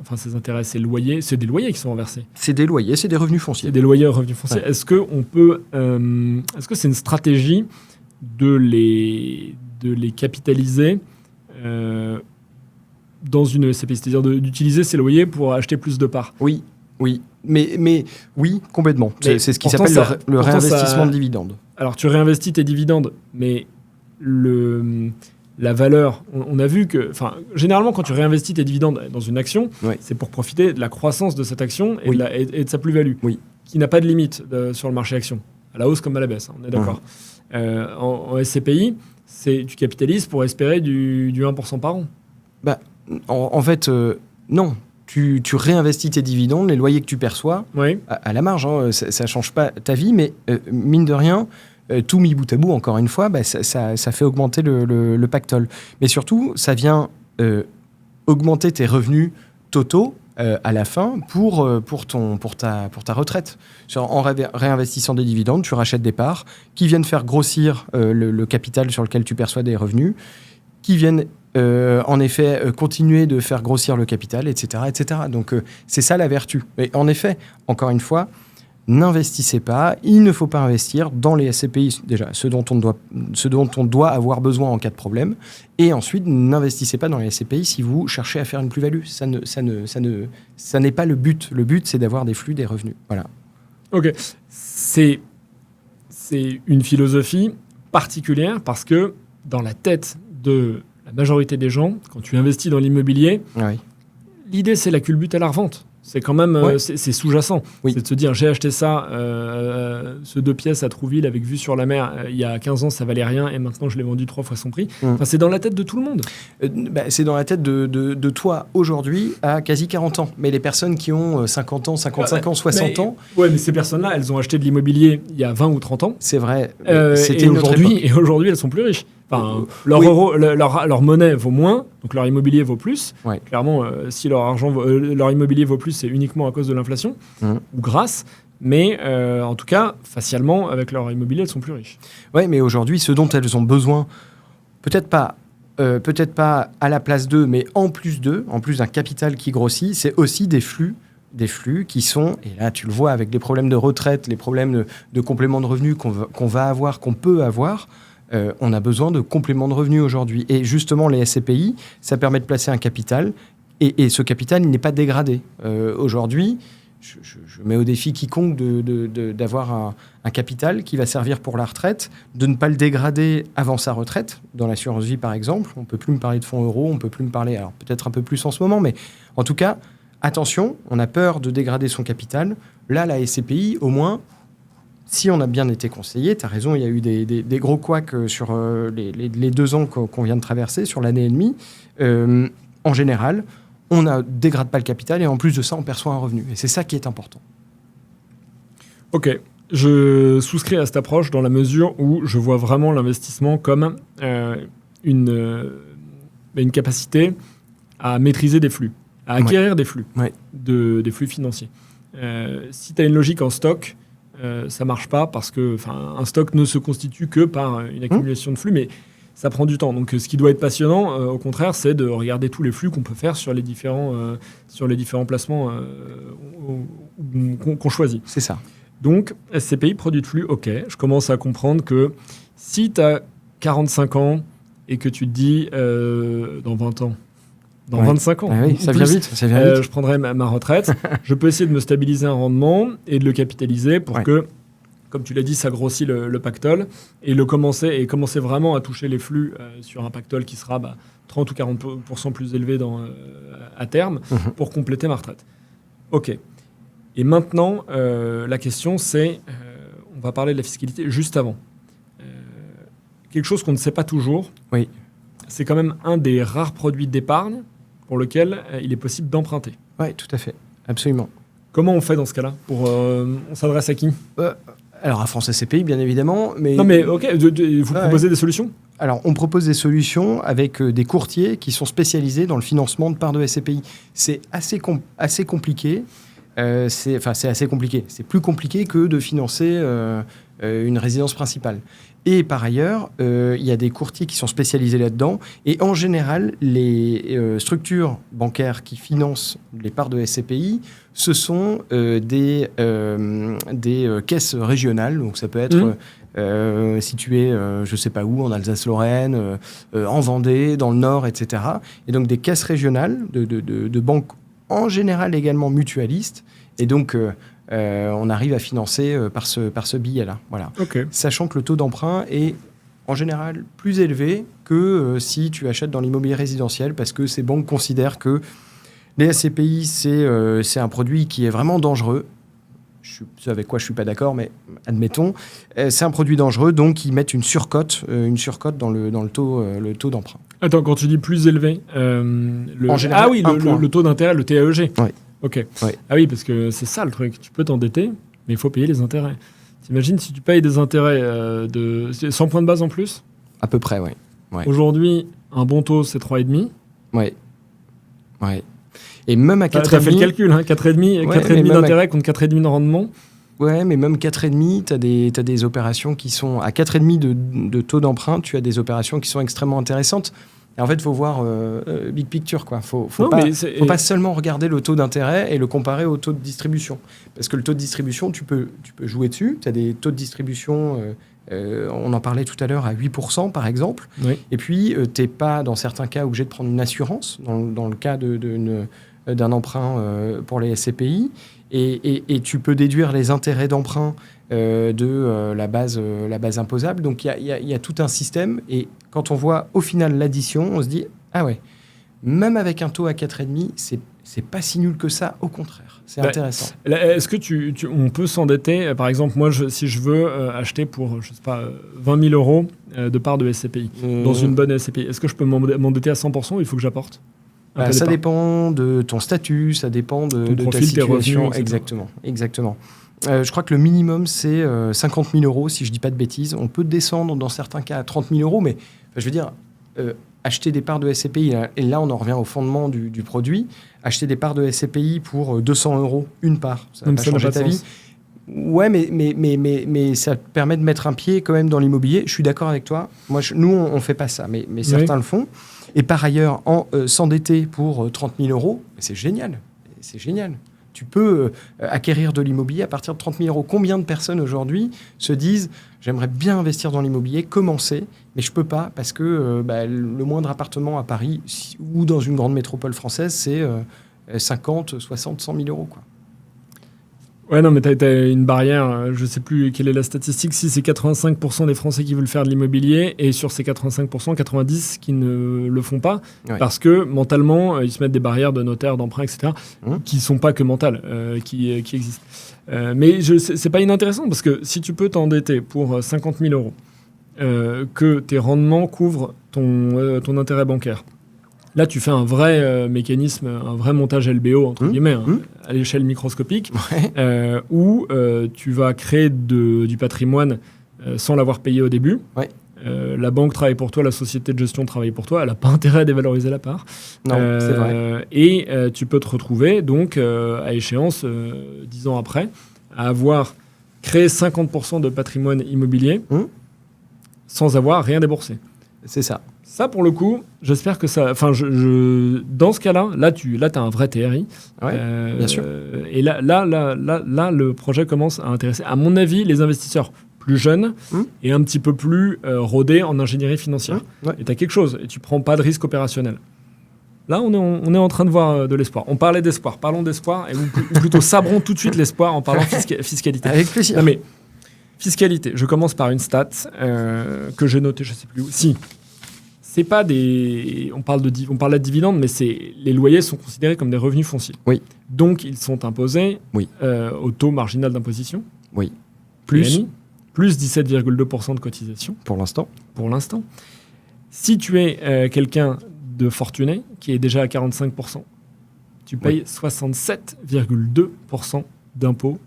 ces loyers, c'est des loyers qui sont reversés. C'est des loyers, c'est des revenus fonciers. C'est des loyers revenus fonciers. Ouais. Est-ce que c'est une stratégie de les capitaliser dans une SCPI, c'est-à-dire d'utiliser ces loyers pour acheter plus de parts? Oui. Mais oui, complètement. C'est ce qui s'appelle le réinvestissement de dividendes. Alors, tu réinvestis tes dividendes, mais la valeur, on a vu que... Généralement, quand tu réinvestis tes dividendes dans une action, c'est pour profiter de la croissance de cette action et de sa plus-value, qui n'a pas de limite sur le marché action, à la hausse comme à la baisse, on est d'accord. En SCPI, tu capitalises pour espérer du 1% par an. En fait, non. Tu réinvestis tes dividendes, les loyers que tu perçois, à la marge. Ça ne change pas ta vie, mais mine de rien... tout mis bout à bout, encore une fois, ça fait augmenter le pactole. Mais surtout, ça vient augmenter tes revenus totaux à la fin pour ta retraite. En réinvestissant des dividendes, tu rachètes des parts qui viennent faire grossir le capital sur lequel tu perçois des revenus, qui viennent en effet continuer de faire grossir le capital, etc. etc. Donc c'est ça la vertu. Et en effet, encore une fois, n'investissez pas, il ne faut pas investir dans les SCPI, déjà, ce dont on doit avoir besoin en cas de problème, et ensuite, n'investissez pas dans les SCPI si vous cherchez à faire une plus-value. Ça n'est pas le but. Le but, c'est d'avoir des flux, des revenus. Voilà. Ok. C'est une philosophie particulière parce que dans la tête de la majorité des gens, quand tu investis dans l'immobilier, l'idée, c'est la culbute à la revente. C'est quand même c'est sous-jacent. Oui. C'est de se dire, j'ai acheté ça, ce 2 pièces à Trouville avec vue sur la mer, il y a 15 ans, ça valait rien, et maintenant, je l'ai vendu 3 fois son prix. Enfin, c'est dans la tête de tout le monde. C'est dans la tête de toi, aujourd'hui, à quasi 40 ans. Mais les personnes qui ont 50 ans, 55 ans, 60 ans... Ouais, mais ces personnes-là, elles ont acheté de l'immobilier il y a 20 ou 30 ans. C'est vrai. Et aujourd'hui, elles sont plus riches. Enfin, leur monnaie vaut moins, donc leur immobilier vaut plus. Ouais. Clairement, si leur immobilier vaut plus, c'est uniquement à cause de l'inflation, ou grâce. Mais en tout cas, facialement, avec leur immobilier, elles sont plus riches. Oui, mais aujourd'hui, ce dont elles ont besoin, peut-être pas à la place d'eux, mais en plus d'un capital qui grossit, c'est aussi des flux qui sont, et là tu le vois avec les problèmes de retraite, les problèmes de complément de revenus qu'on peut avoir, on a besoin de compléments de revenus aujourd'hui. Et justement, les SCPI, ça permet de placer un capital, et ce capital, il n'est pas dégradé. Aujourd'hui, je mets au défi quiconque d'avoir un capital qui va servir pour la retraite, de ne pas le dégrader avant sa retraite. Dans l'assurance vie, par exemple, on ne peut plus me parler de fonds euros, on ne peut plus me parler, alors peut-être un peu plus en ce moment, mais en tout cas, attention, on a peur de dégrader son capital. Là, la SCPI, au moins, si on a bien été conseillé, tu as raison, il y a eu des gros couacs sur les 2 ans qu'on vient de traverser, sur l'année et demie. En général, on ne dégrade pas le capital et en plus de ça, on perçoit un revenu. Et c'est ça qui est important. Ok, je souscris à cette approche dans la mesure où je vois vraiment l'investissement comme une capacité à maîtriser des flux, à acquérir des flux, des flux financiers. Si tu as une logique en stock, ça ne marche pas parce que un stock ne se constitue que par une accumulation de flux, mais ça prend du temps. Donc, ce qui doit être passionnant, au contraire, c'est de regarder tous les flux qu'on peut faire sur les différents placements qu'on choisit. C'est ça. Donc, SCPI, produit de flux, ok. Je commence à comprendre que si tu as 45 ans et que tu te dis dans 20 ans, dans 25 ans, ça vient vite. Je prendrai ma retraite, je peux essayer de me stabiliser un rendement et de le capitaliser pour que, comme tu l'as dit, ça grossit le pactole et commencer vraiment à toucher les flux sur un pactole qui sera 30 ou 40% plus élevé à terme pour compléter ma retraite. Ok. Et maintenant, la question, c'est, on va parler de la fiscalité juste avant. Quelque chose qu'on ne sait pas toujours, c'est quand même un des rares produits d'épargne pour lequel il est possible d'emprunter. Oui, tout à fait. Absolument. Comment on fait dans ce cas-là on s'adresse à qui Alors, à France SCPI, bien évidemment. Non, mais ok, vous proposez des solutions ? Alors, on propose des solutions avec des courtiers qui sont spécialisés dans le financement de parts de SCPI. C'est assez compliqué. C'est assez compliqué. C'est plus compliqué que de financer une résidence principale. Et par ailleurs, il y a des courtiers qui sont spécialisés là-dedans. Et en général, les structures bancaires qui financent les parts de SCPI, ce sont des caisses régionales. Donc ça peut être situé, je ne sais pas où, en Alsace-Lorraine, en Vendée, dans le Nord, etc. Et donc des caisses régionales de banques en général également mutualistes. Et donc, on arrive à financer par ce billet-là. Voilà. Okay. Sachant que le taux d'emprunt est en général plus élevé que si tu achètes dans l'immobilier résidentiel, parce que ces banques considèrent que les SCPI, c'est un produit qui est vraiment dangereux. C'est avec quoi je ne suis pas d'accord, mais admettons. C'est un produit dangereux, donc ils mettent une surcote dans le taux d'emprunt. Attends, quand tu dis plus élevé, en général, le taux d'intérêt, le TAEG. Oui. Ok. Oui. Ah oui, parce que c'est ça le truc. Tu peux t'endetter, mais il faut payer les intérêts. T'imagines si tu payes des intérêts de 100 points de base en plus ? À peu près, oui. Ouais. Aujourd'hui, un bon taux, c'est 3,5. Oui. Ouais. Et même à 4,5... Tu as fait le calcul, hein, 4,5 d'intérêt contre 4,5 de rendement. Ouais, mais même 4,5, tu as des opérations qui sont... À 4,5 de taux d'emprunt, tu as des opérations qui sont extrêmement intéressantes. Et en fait, il faut voir big picture, quoi. Faut pas seulement regarder le taux d'intérêt et le comparer au taux de distribution. Parce que le taux de distribution, tu peux jouer dessus. Tu as des taux de distribution, on en parlait tout à l'heure, à 8%, par exemple. Oui. Et puis, tu n'es pas, dans certains cas, obligé de prendre une assurance, dans le cas d'un emprunt pour les SCPI. Et tu peux déduire les intérêts d'emprunt de la base imposable. Donc, il y a tout un système. Et quand on voit au final l'addition, on se dit, ah ouais, même avec un taux à 4,5, c'est pas si nul que ça, au contraire. C'est intéressant. Est-ce que on peut s'endetter? Par exemple, moi, si je veux acheter pour, je sais pas, 20 000 euros de parts de SCPI, dans une bonne SCPI, est-ce que je peux m'endetter à 100% ou il faut que j'apporte ça dépend de ton statut, ça dépend de ta situation. Tes revenus, exactement. Je crois que le minimum, c'est 50 000 euros, si je ne dis pas de bêtises. On peut descendre, dans certains cas, à 30 000 euros, mais je veux dire, acheter des parts de SCPI, et là, on en revient au fondement du produit, acheter des parts de SCPI pour 200 euros, une part, ça va pas changer ta vie. Ouais, mais ça te permet de mettre un pied quand même dans l'immobilier. Je suis d'accord avec toi. Nous, on ne fait pas ça, mais certains le font. Et par ailleurs, s'endetter pour 30 000 euros, c'est génial. C'est génial. Tu peux acquérir de l'immobilier à partir de 30 000 euros. Combien de personnes aujourd'hui se disent « j'aimerais bien investir dans l'immobilier, commencer, mais je ne peux pas parce que le moindre appartement à Paris ou dans une grande métropole française, c'est 50, 60, 100 000 euros. » quoi. Ouais, non, mais tu as une barrière, je ne sais plus quelle est la statistique, si c'est 85% des Français qui veulent faire de l'immobilier, et sur ces 85%, 90% qui ne le font pas, parce que mentalement, ils se mettent des barrières de notaire, d'emprunt, etc., qui ne sont pas que mentales, qui existent. Mais c'est pas inintéressant, parce que si tu peux t'endetter pour 50 000 euros, que tes rendements couvrent ton intérêt bancaire, là, tu fais un vrai mécanisme, un vrai montage LBO, entre guillemets, à l'échelle microscopique, où tu vas créer du patrimoine sans l'avoir payé au début. Ouais. La banque travaille pour toi, la société de gestion travaille pour toi, elle n'a pas intérêt à dévaloriser la part. Non, c'est vrai. Et tu peux te retrouver, donc, à échéance, 10 ans après, à avoir créé 50% de patrimoine immobilier sans avoir rien déboursé. C'est ça. Ça, pour le coup, j'espère que ça... Enfin, dans ce cas-là, là, tu as un vrai TRI. Ouais, bien sûr. Et là, le projet commence à intéresser, à mon avis, les investisseurs plus jeunes et un petit peu plus rodés en ingénierie financière. Ouais. Et tu as quelque chose, et tu ne prends pas de risque opérationnel. Là, on est en train de voir de l'espoir. On parlait d'espoir. Parlons d'espoir, et ou plutôt sabrons tout de suite l'espoir en parlant fiscalité. Avec plaisir. Non, mais fiscalité, je commence par une stat que j'ai notée, je ne sais plus où. Si. C'est pas des... On parle de dividendes, mais les loyers sont considérés comme des revenus fonciers. Oui. Donc, ils sont imposés au taux marginal d'imposition. Oui. Plus 17,2% de cotisation. Pour l'instant. Si tu es quelqu'un de fortuné, qui est déjà à 45%, tu payes 67,2% d'impôts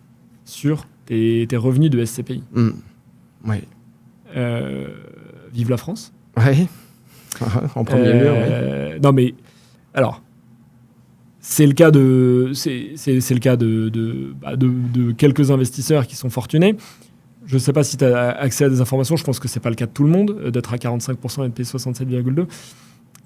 sur tes revenus de SCPI. Oui. Vive la France. Oui. En premier lieu, oui. Non, mais alors, c'est le cas de quelques investisseurs qui sont fortunés. Je ne sais pas si tu as accès à des informations. Je pense que ce n'est pas le cas de tout le monde, d'être à 45% et de payer 67,2%.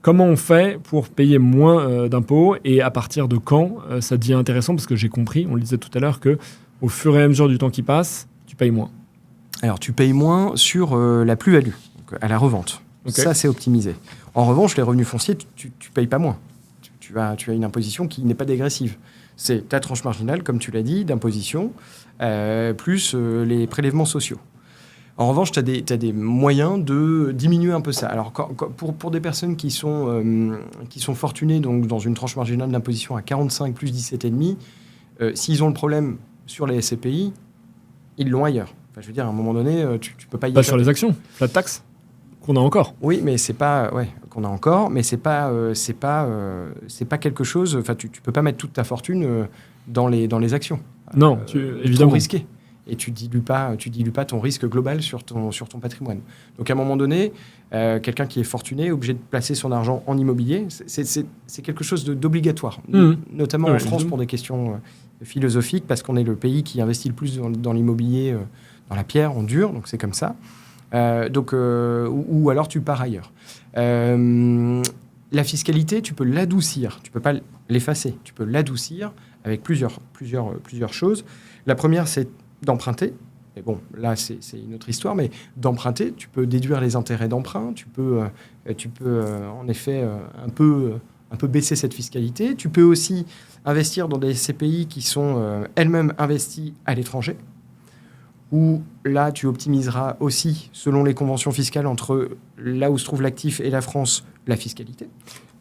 Comment on fait pour payer moins d'impôts et à partir de quand ça devient intéressant? Parce que j'ai compris, on le disait tout à l'heure, qu'au fur et à mesure du temps qui passe, tu payes moins. Alors, tu payes moins sur la plus-value, donc à la revente. Okay. Ça, c'est optimisé. En revanche, les revenus fonciers, tu ne payes pas moins. Tu as une imposition qui n'est pas dégressive. C'est ta tranche marginale, comme tu l'as dit, d'imposition, plus les prélèvements sociaux. En revanche, tu as des moyens de diminuer un peu ça. Alors, pour des personnes qui sont fortunées, donc dans une tranche marginale d'imposition à 45 plus 17,5, s'ils ont le problème sur les SCPI, ils l'ont ailleurs. Enfin, je veux dire, à un moment donné, tu peux pas y Pas sur les actions, flat tax qu'on a encore. Oui, mais c'est pas qu'on a encore, mais c'est pas quelque chose. Enfin, tu peux pas mettre toute ta fortune dans les actions. Non, évidemment. Trop risqué. Et tu dilues pas ton risque global sur ton patrimoine. Donc à un moment donné, quelqu'un qui est fortuné est obligé de placer son argent en immobilier. C'est quelque chose d'obligatoire, notamment en France pour des questions philosophiques, parce qu'on est le pays qui investit le plus dans l'immobilier, dans la pierre, en dur. Donc c'est comme ça. Ou alors tu pars ailleurs. La fiscalité, tu peux l'adoucir. Tu peux pas l'effacer. Tu peux l'adoucir avec plusieurs choses. La première, c'est d'emprunter. Et bon, là, c'est une autre histoire, mais d'emprunter, tu peux déduire les intérêts d'emprunt. Tu peux en effet un peu baisser cette fiscalité. Tu peux aussi investir dans des SCPI qui sont elles-mêmes investies à l'étranger, où là, tu optimiseras aussi, selon les conventions fiscales, entre là où se trouve l'actif et la France, la fiscalité.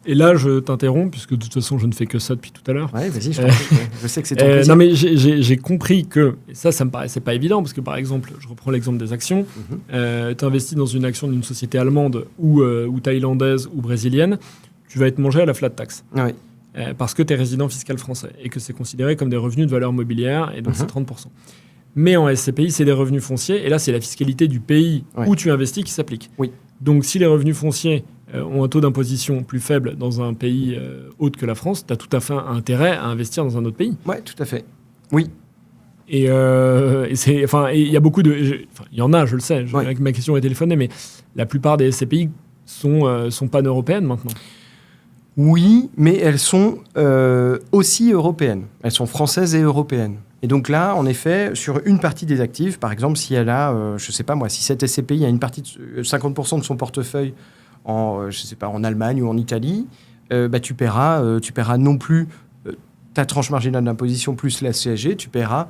Et là, je t'interromps, puisque de toute façon, je ne fais que ça depuis tout à l'heure. Ouais, vas-y, je t'en prie. Je sais que c'est ton plaisir. Non, mais j'ai compris que, et ça me paraissait pas évident, parce que par exemple, je reprends l'exemple des actions, tu investis dans une action d'une société allemande ou thaïlandaise ou brésilienne, tu vas être mangé à la flat tax. Oui. Parce que tu es résident fiscal français et que c'est considéré comme des revenus de valeur mobilière, et donc c'est 30%. Mais en SCPI, c'est des revenus fonciers, et là, c'est la fiscalité du pays où tu investis qui s'applique. Oui. Donc, si les revenus fonciers ont un taux d'imposition plus faible dans un pays autre que la France, tu as tout à fait intérêt à investir dans un autre pays. Oui, tout à fait. Oui. Et il y a beaucoup de... Il y en a, je le sais, ma question est téléphonée, mais la plupart des SCPI sont pan-européennes maintenant. Oui, mais elles sont aussi européennes. Elles sont françaises et européennes. Et donc là, en effet, sur une partie des actifs, par exemple, si elle a, je ne sais pas moi, si cette SCPI a une partie de 50% de son portefeuille en Allemagne ou en Italie, tu paieras non plus ta tranche marginale d'imposition plus la CSG, tu paieras,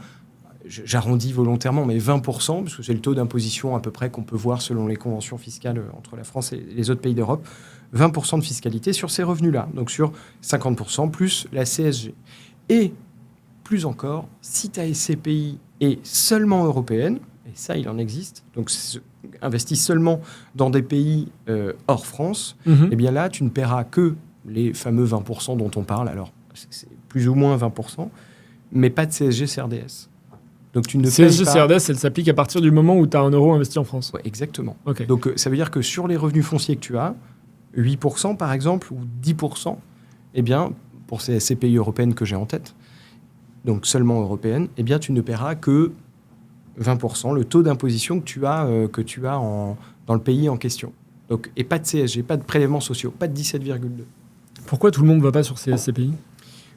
j'arrondis volontairement, mais 20%, parce que c'est le taux d'imposition à peu près qu'on peut voir selon les conventions fiscales entre la France et les autres pays d'Europe, 20% de fiscalité sur ces revenus-là, donc sur 50% plus la CSG. Et plus encore, si ta SCPI est seulement européenne, et ça il en existe, donc investis seulement dans des pays hors France, eh bien là tu ne paieras que les fameux 20% dont on parle, alors c'est plus ou moins 20%, mais pas de CSG CRDS. Donc tu ne CSG CRDS, elle s'applique à partir du moment où tu as un euro investi en France. Ouais, exactement. Okay. Donc ça veut dire que sur les revenus fonciers que tu as, 8% par exemple, ou 10%, eh bien, pour ces SCPI européennes que j'ai en tête, donc seulement européennes, eh bien, tu ne paieras que 20%, le taux d'imposition que tu as dans le pays en question. Donc, et pas de CSG, pas de prélèvements sociaux, pas de 17,2. Pourquoi tout le monde ne va pas sur ces SCPI ?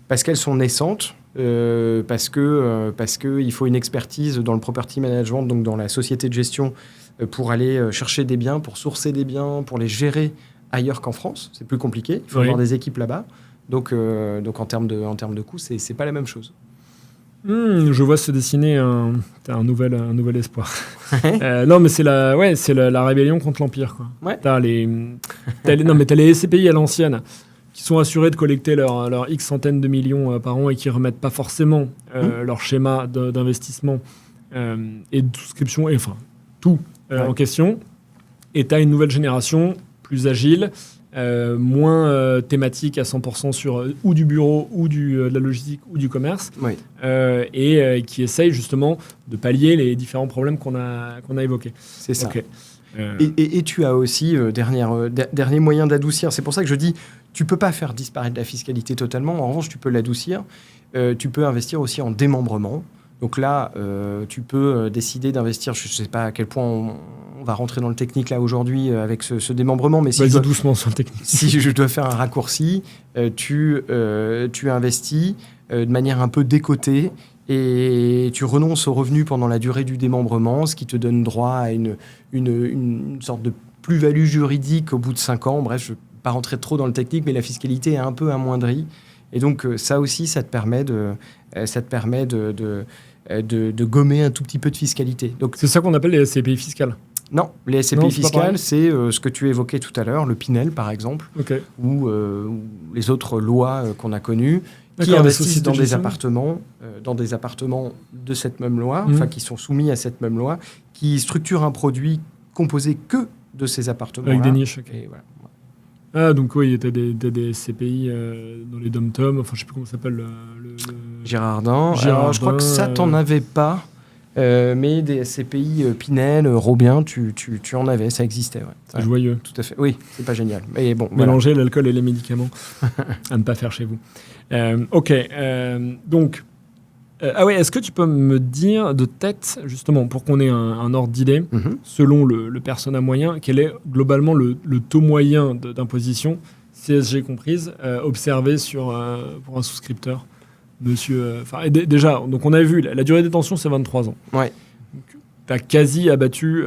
Parce qu'elles sont naissantes, parce que il faut une expertise dans le property management, donc dans la société de gestion, pour aller chercher des biens, pour sourcer des biens, pour les gérer ailleurs qu'en France. C'est plus compliqué, il faut avoir des équipes là-bas. Donc en termes de coûts, c'est pas la même chose. Je vois se dessiner un nouvel espoir. Non, mais c'est la rébellion contre l'Empire, quoi. Ouais. T'as les SCPI à l'ancienne qui sont assurés de collecter leur X centaines de millions par an et qui remettent pas forcément leur schéma d'investissement et de souscription, tout en question. Et tu as une nouvelle génération plus agile, moins thématique à 100% sur ou du bureau, ou de la logistique, ou du commerce, et qui essaye justement de pallier les différents problèmes qu'on a évoqués. C'est ça. Okay. Et tu as aussi, dernier moyen d'adoucir, c'est pour ça que je dis, tu ne peux pas faire disparaître la fiscalité totalement, en revanche, tu peux l'adoucir. Tu peux investir aussi en démembrement. Donc là, tu peux décider d'investir, je ne sais pas à quel point on va rentrer dans le technique là aujourd'hui avec ce démembrement, mais vas-y doucement sur le technique. Si je dois faire un raccourci, tu investis de manière un peu décotée et tu renonces aux revenus pendant la durée du démembrement, ce qui te donne droit à une sorte de plus-value juridique au bout de 5 ans. Bref, je ne vais pas rentrer trop dans le technique, mais la fiscalité est un peu amoindrie. Et donc ça aussi, ça te permet de gommer un tout petit peu de fiscalité. Donc, c'est ça qu'on appelle les SCPI fiscales. Non, les SCPI fiscales, c'est ce que tu évoquais tout à l'heure, le Pinel par exemple, ou les autres lois qu'on a connues, qui investissent dans des appartements de cette même loi, qui sont soumis à cette même loi, qui structurent un produit composé que de ces appartements. Avec des niches. Et voilà. Ah, donc oui, il y a des SCPI dans les dom-tom, enfin je sais plus comment ça s'appelle. Girardin. Alors, je crois que ça, t'en avais pas. Mais des SCPI Pinel, Robien, tu en avais, ça existait. Ouais. C'est joyeux. Tout à fait. Oui, c'est pas génial. Mais bon, mélanger l'alcool et les médicaments à ne pas faire chez vous. Ok. Donc, est-ce que tu peux me dire de tête, justement, pour qu'on ait un ordre d'idée, selon le persona moyen, quel est globalement le taux moyen d'imposition, CSG comprise, observé pour un souscripteur? Monsieur, déjà, donc on a vu, la durée de détention, c'est 23 ans. Ouais. Tu as quasi abattu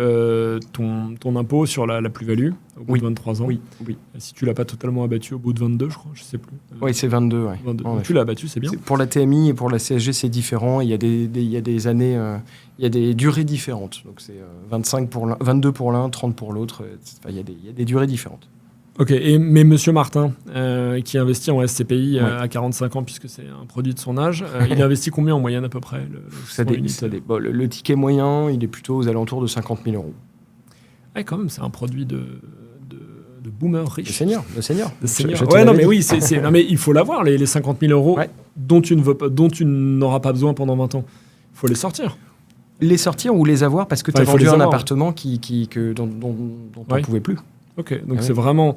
ton impôt sur la plus-value au bout de 23 ans. Oui. Si tu ne l'as pas totalement abattu au bout de 22, je crois, je ne sais plus. Oui, c'est 22. Ouais. 22. Donc tu l'as abattu, c'est bien. Pour la TMI et pour la CSG, c'est différent. Il y a des années, il y a des durées différentes. Donc c'est 22 pour l'un, 30 pour l'autre. Il y a des durées différentes. Ok, mais Monsieur Martin, qui investit en SCPI à 45 ans, puisque c'est un produit de son âge, il investit combien en moyenne à peu près le ticket moyen, il est plutôt aux alentours de 50 000 euros. Ouais, quand même, c'est un produit de boomer riche. De senior. Non, mais il faut l'avoir, les 50 000 euros dont tu n'auras pas besoin pendant 20 ans. Il faut les sortir. Les sortir ou les avoir parce que tu as vendu un appartement dont on ne pouvait plus. Ok, donc c'est vraiment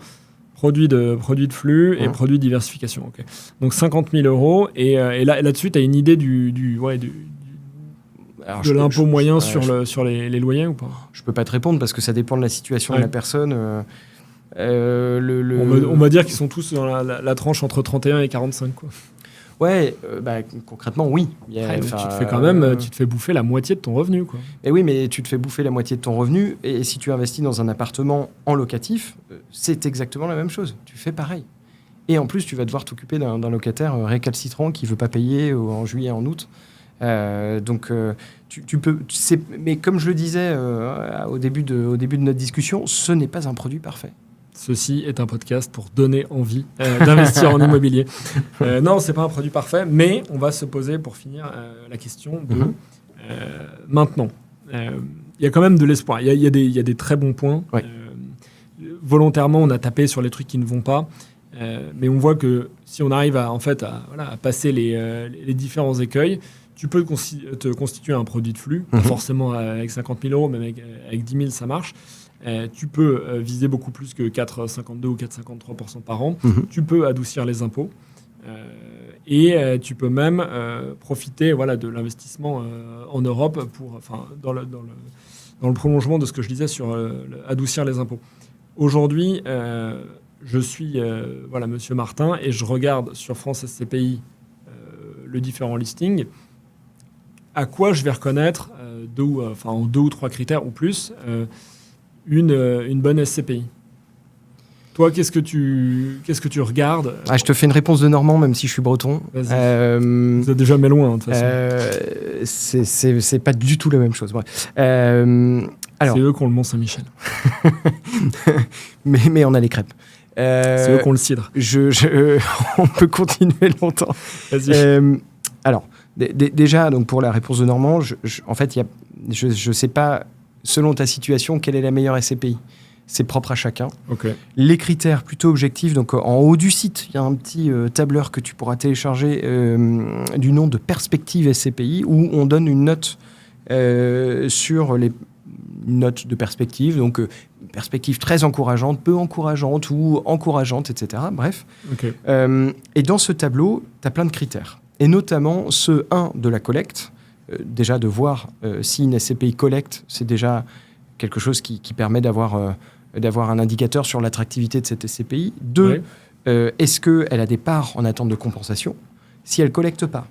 produit de flux et produit de diversification. Okay. Donc 50 000 euros et là-dessus, tu as une idée de l'impôt moyen sur les loyers ou pas? Je peux pas te répondre parce que ça dépend de la situation de la personne. On va dire qu'ils sont tous dans la tranche entre 31 et 45 quoi. Ouais, concrètement, oui. Tu te fais bouffer la moitié de ton revenu, quoi. Et oui, mais tu te fais bouffer la moitié de ton revenu, et si tu investis dans un appartement en locatif, c'est exactement la même chose. Tu fais pareil. Et en plus, tu vas devoir t'occuper d'un locataire récalcitrant qui ne veut pas payer en juillet, en août. Tu peux... Mais comme je le disais au début de notre discussion, ce n'est pas un produit parfait. Ceci est un podcast pour donner envie d'investir en immobilier. Non, c'est pas un produit parfait, mais on va se poser pour finir la question de maintenant. Il y a quand même de l'espoir. Il y a des très bons points. Ouais. Volontairement, on a tapé sur les trucs qui ne vont pas, mais on voit que si on arrive à passer les différents écueils, tu peux te constituer un produit de flux, pas forcément avec 50 000 euros, mais avec 10 000, ça marche. Tu peux viser beaucoup plus que 4,52 ou 4,53% par an. Tu peux adoucir les impôts et tu peux même profiter de l'investissement en Europe dans le prolongement de ce que je disais sur adoucir les impôts. Aujourd'hui, je suis Monsieur Martin et je regarde sur France SCPI le différent listing. À quoi je vais reconnaître en 2 ou 3 critères ou plus une bonne SCPI. Toi, qu'est-ce que tu regardes? Je te fais une réponse de Normand, même si je suis breton. Vas-y. Vous êtes déjà mais loin, de toute façon. C'est pas du tout la même chose. Alors, c'est eux qui ont le Mont-Saint-Michel. mais on a les crêpes. C'est eux qui ont le cidre. On peut continuer longtemps. Vas-y. Alors, déjà, donc pour la réponse de Normand, je sais pas... Selon ta situation, quelle est la meilleure SCPI? C'est propre à chacun. Okay. Les critères plutôt objectifs, donc en haut du site, il y a un petit tableur que tu pourras télécharger du nom de Perspective SCPI où on donne une note sur les notes de perspective, donc perspective très encourageante, peu encourageante ou encourageante, etc. Bref. Okay. Et dans ce tableau, tu as plein de critères. Et notamment ceux de la collecte. Déjà de voir si une SCPI collecte, c'est déjà quelque chose qui permet d'avoir un indicateur sur l'attractivité de cette SCPI. 2, est-ce qu'elle a des parts en attente de compensation? Si elle ne collecte pas,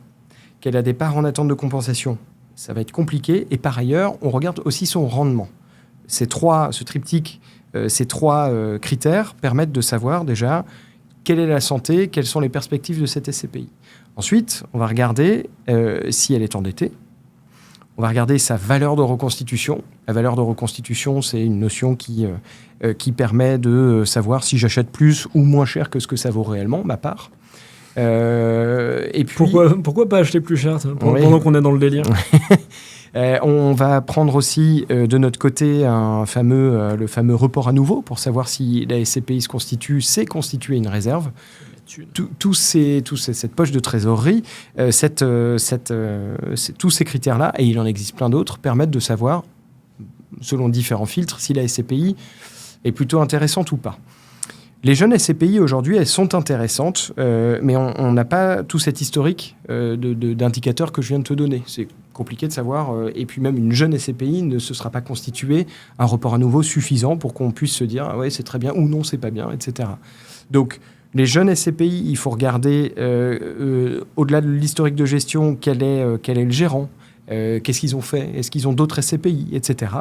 qu'elle a des parts en attente de compensation, ça va être compliqué. Et par ailleurs, on regarde aussi son rendement. Ce triptyque, ces 3 critères permettent de savoir déjà quelle est la santé, quelles sont les perspectives de cette SCPI. Ensuite, on va regarder si elle est endettée. On va regarder sa valeur de reconstitution. La valeur de reconstitution, c'est une notion qui permet de savoir si j'achète plus ou moins cher que ce que ça vaut réellement, ma part. Et puis, pourquoi pas acheter plus cher pendant qu'on est dans le délire? On va prendre aussi de notre côté le fameux report à nouveau pour savoir si la SCPI s'est constituée une réserve. Cette poche de trésorerie, tous ces critères-là, et il en existe plein d'autres, permettent de savoir, selon différents filtres, si la SCPI est plutôt intéressante ou pas. Les jeunes SCPI, aujourd'hui, elles sont intéressantes, mais on n'a pas tout cet historique d'indicateurs que je viens de te donner. C'est compliqué de savoir, et puis même une jeune SCPI ne se sera pas constituée un report à nouveau suffisant pour qu'on puisse se dire « ah ouais, c'est très bien » ou « non, c'est pas bien », etc. Donc, les jeunes SCPI, il faut regarder, au-delà de l'historique de gestion, quel est le gérant, qu'est-ce qu'ils ont fait, est-ce qu'ils ont d'autres SCPI, etc.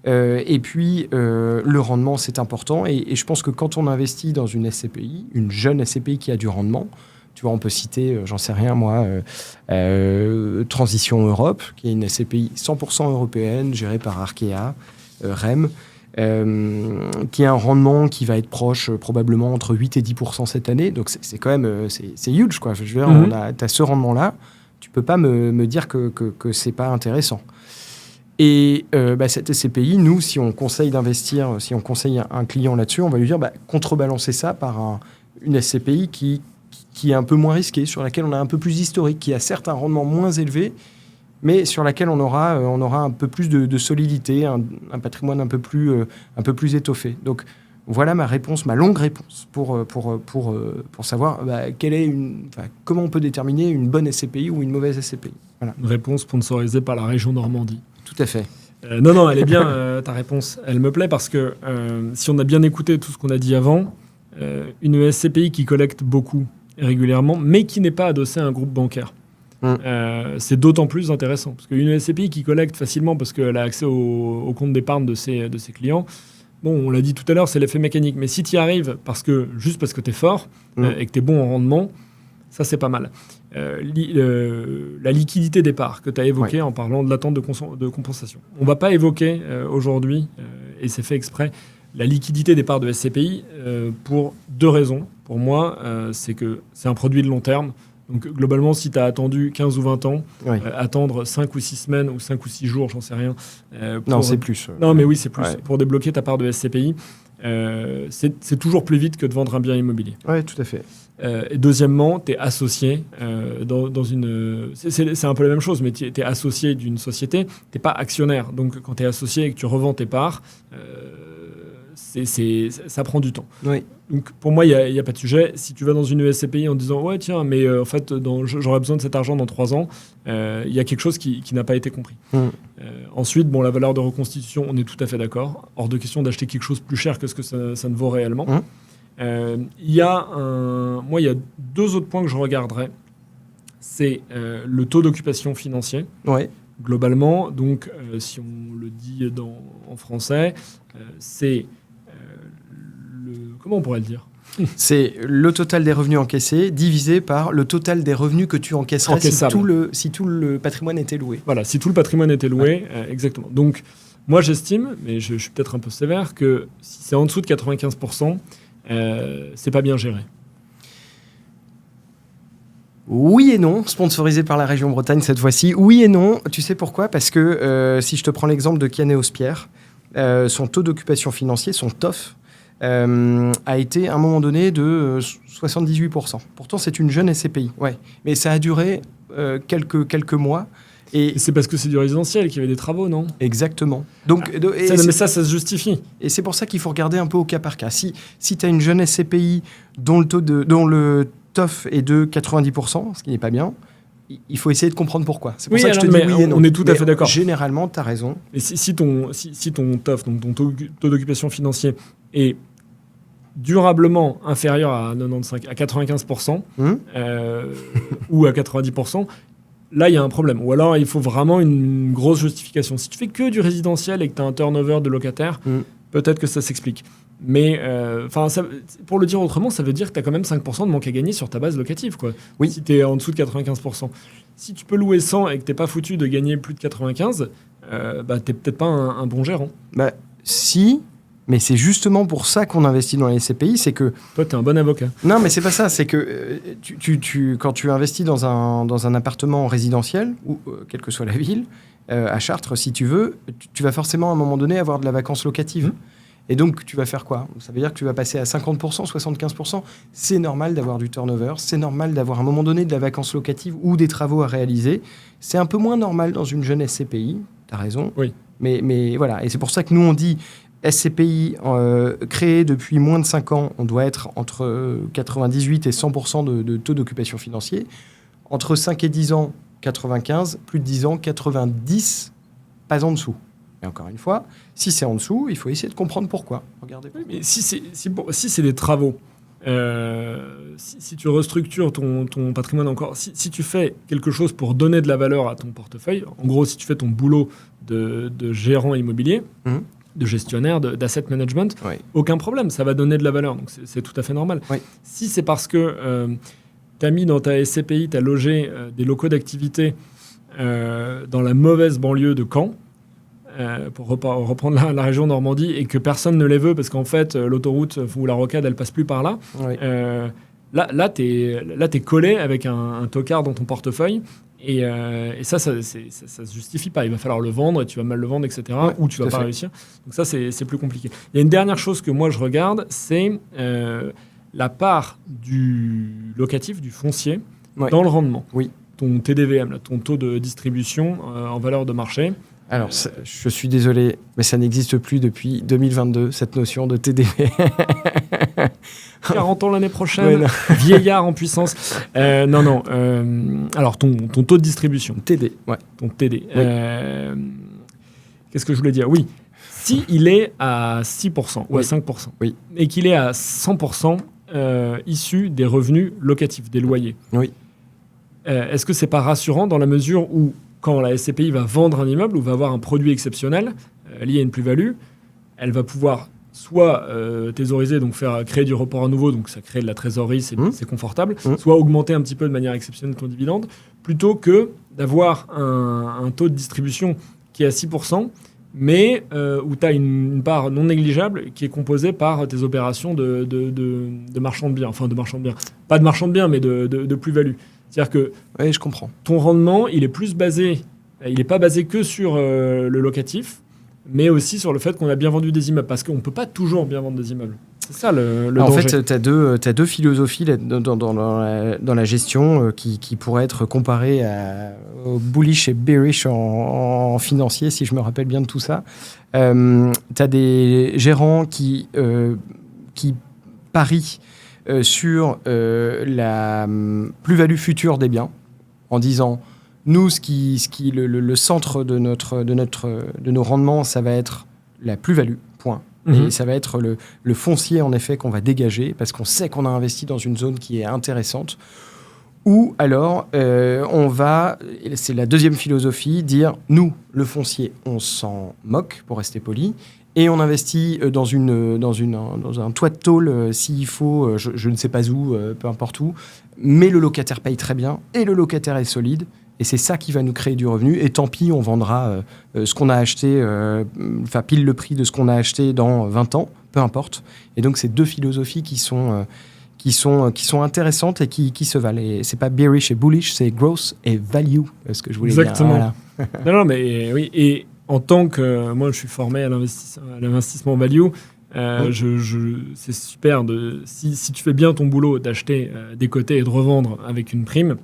Et puis, le rendement, c'est important. Et je pense que quand on investit dans une SCPI, une jeune SCPI qui a du rendement, tu vois, on peut citer, j'en sais rien moi, Transition Europe, qui est une SCPI 100% européenne, gérée par Arkea, REM, qui a un rendement qui va être proche probablement entre 8 et 10% cette année. Donc c'est quand même c'est huge, quoi. Je veux dire, tu as ce rendement-là, tu peux pas me dire que c'est pas intéressant. Et cette SCPI, nous, si on conseille d'investir, si on conseille un client là-dessus, on va lui dire contrebalancer ça par une SCPI qui est un peu moins risquée, sur laquelle on a un peu plus d'historique, qui a certes un rendement moins élevé, mais sur laquelle on aura un peu plus de solidité, un patrimoine un peu plus étoffé. Donc voilà ma longue réponse pour savoir comment on peut déterminer une bonne SCPI ou une mauvaise SCPI. Voilà. Une réponse sponsorisée par la région Normandie. Tout à fait. Non, elle est bien, ta réponse. Elle me plaît parce que si on a bien écouté tout ce qu'on a dit avant, une SCPI qui collecte beaucoup et régulièrement, mais qui n'est pas adossée à un groupe bancaire, c'est d'autant plus intéressant. Parce qu'une SCPI qui collecte facilement parce qu'elle a accès au compte d'épargne de ses clients, bon, on l'a dit tout à l'heure, c'est l'effet mécanique. Mais si tu y arrives juste parce que tu es fort et que tu es bon en rendement, ça, c'est pas mal. La liquidité départ que tu as évoquée en parlant de l'attente de compensation. On ne va pas évoquer aujourd'hui, et c'est fait exprès, la liquidité départ de SCPI pour deux raisons. Pour moi, c'est que c'est un produit de long terme. Donc, globalement, si tu as attendu 15 ou 20 ans, attendre 5 ou 6 semaines ou 5 ou 6 jours, j'en sais rien. Non, c'est plus. Non, mais oui, c'est plus. Ouais. Pour débloquer ta part de SCPI, c'est toujours plus vite que de vendre un bien immobilier. Oui, tout à fait. Et deuxièmement, tu es associé dans une... C'est un peu la même chose, mais tu es associé d'une société, tu n'es pas actionnaire. Donc, quand tu es associé et que tu revends tes parts, ça prend du temps. Oui. Donc, pour moi, il n'y a pas de sujet. Si tu vas dans une SCPI en disant « Ouais, tiens, mais en fait, j'aurais besoin de cet argent dans 3 ans », il y a quelque chose qui n'a pas été compris. Ensuite, la valeur de reconstitution, on est tout à fait d'accord. Hors de question d'acheter quelque chose plus cher que ce que ça ne vaut réellement. Il y a 2 autres points que je regarderais. C'est le taux d'occupation financier. Ouais. Globalement, donc, si on le dit en français, c'est comment on pourrait le dire ? C'est le total des revenus encaissés divisé par le total des revenus que tu encaisserais si tout le patrimoine était loué. Voilà, si tout le patrimoine était loué, exactement. Donc, moi, j'estime, mais je suis peut-être un peu sévère, que si c'est en dessous de 95%, c'est pas bien géré. Oui et non, sponsorisé par la région Bretagne cette fois-ci. Oui et non, tu sais pourquoi ? Parce que si je te prends l'exemple de Kiané-Hospierre, son taux d'occupation financier, son TOF, a été à un moment donné de 78%. Pourtant, c'est une jeune SCPI, ouais. Mais ça a duré quelques mois. Et c'est parce que c'est du résidentiel, qu'il y avait des travaux, non ? Exactement. Donc, mais ça se justifie. Et c'est pour ça qu'il faut regarder un peu au cas par cas. Si tu as une jeune SCPI dont le TOF est de 90%, ce qui n'est pas bien, il faut essayer de comprendre pourquoi. C'est pour ça que je te dis oui et non. On est tout à fait d'accord. Généralement, tu as raison. Et si ton TOF, donc ton taux d'occupation financier, est durablement inférieur à 95% ou à 90%, là, il y a un problème. Ou alors, il faut vraiment une grosse justification. Si tu fais que du résidentiel et que tu as un turnover de locataires, peut-être que ça s'explique. Mais pour le dire autrement, ça veut dire que tu as quand même 5% de manque à gagner sur ta base locative, quoi. Oui. Si tu es en dessous de 95%. Si tu peux louer 100 et que tu n'es pas foutu de gagner plus de 95, tu n'es peut-être pas un bon gérant. Si, mais c'est justement pour ça qu'on investit dans les SCPI, c'est que... Toi, tu es un bon avocat. Non, mais c'est pas ça. C'est que quand tu investis dans un appartement résidentiel, ou quelle que soit la ville, à Chartres, si tu veux, tu vas forcément à un moment donné avoir de la vacance locative. Et donc, tu vas faire quoi ? Ça veut dire que tu vas passer à 50%, 75%. C'est normal d'avoir du turnover. C'est normal d'avoir à un moment donné de la vacance locative ou des travaux à réaliser. C'est un peu moins normal dans une jeune SCPI. Tu as raison. Oui. Mais voilà. Et c'est pour ça que nous, on dit SCPI créée depuis moins de 5 ans, on doit être entre 98 et 100% de taux d'occupation financier. Entre 5 et 10 ans, 95. Plus de 10 ans, 90. Pas en dessous. Et encore une fois, si c'est en dessous, il faut essayer de comprendre pourquoi. Regardez. Oui, mais si c'est des travaux, si tu restructures ton patrimoine encore, si tu fais quelque chose pour donner de la valeur à ton portefeuille, en gros, si tu fais ton boulot de gérant immobilier, de gestionnaire, d'asset management, aucun problème, ça va donner de la valeur. Donc c'est tout à fait normal. Si c'est parce que tu as mis dans ta SCPI, tu as logé des locaux d'activité dans la mauvaise banlieue de Caen, pour reprendre la région Normandie, et que personne ne les veut parce qu'en fait, l'autoroute ou la rocade, elle passe plus par là. Oui. Là, t'es collé avec un tocard dans ton portefeuille. Et ça se justifie pas. Il va falloir le vendre et tu vas mal le vendre, etc. Ouais, ou tu vas pas réussir. Donc ça, c'est plus compliqué. Il y a une dernière chose que moi je regarde, c'est la part du locatif, du foncier, dans le rendement. Oui. Ton TDVM, là, ton taux de distribution en valeur de marché. Alors, je suis désolé, mais ça n'existe plus depuis 2022, cette notion de TDV. 40 ans l'année prochaine, ouais, vieillard en puissance. Non. Alors, ton taux de distribution. TD, ouais. Ton TD. Oui. Qu'est-ce que je voulais dire ? Oui. Si il est à 6% ou à 5%, oui, et qu'il est à 100% issu des revenus locatifs, des loyers, oui. Est-ce que c'est pas rassurant dans la mesure où, quand la SCPI va vendre un immeuble ou va avoir un produit exceptionnel lié à une plus-value, elle va pouvoir soit thésauriser, donc créer du report à nouveau, donc ça crée de la trésorerie, c'est confortable, soit augmenter un petit peu de manière exceptionnelle ton dividende, plutôt que d'avoir un taux de distribution qui est à 6%, mais où tu as une part non négligeable qui est composée par tes opérations de marchand de biens, enfin de marchand de biens, pas de marchand de biens, mais de plus-value. C'est-à-dire que oui, je comprends. Ton rendement, il est plus basé, il n'est pas basé que sur le locatif, mais aussi sur le fait qu'on a bien vendu des immeubles, parce qu'on ne peut pas toujours bien vendre des immeubles. C'est ça le danger. En fait, tu as deux philosophies dans la gestion qui pourraient être comparées au bullish et bearish en financier, si je me rappelle bien de tout ça. Tu as des gérants qui parient sur la plus-value future des biens, en disant nous, le centre de nos rendements, ça va être la plus-value, point. Et ça va être le foncier, en effet, qu'on va dégager, parce qu'on sait qu'on a investi dans une zone qui est intéressante. Ou alors, on va, c'est la deuxième philosophie, dire nous, le foncier, on s'en moque, pour rester poli, et on investit dans un toit de tôle s'il faut, je ne sais pas où, peu importe où, mais le locataire paye très bien et le locataire est solide et c'est ça qui va nous créer du revenu. Et tant pis, on vendra ce qu'on a acheté, pile le prix de ce qu'on a acheté dans 20 ans, peu importe. Et donc, c'est deux philosophies qui sont intéressantes et qui se valent. Et c'est pas bearish et bullish, c'est growth et value, ce que je voulais dire. Exactement. Voilà. Non, mais oui. Et en tant que moi, je suis formé à l'investissement value. C'est super si tu fais bien ton boulot d'acheter des cotés et de revendre avec une prime,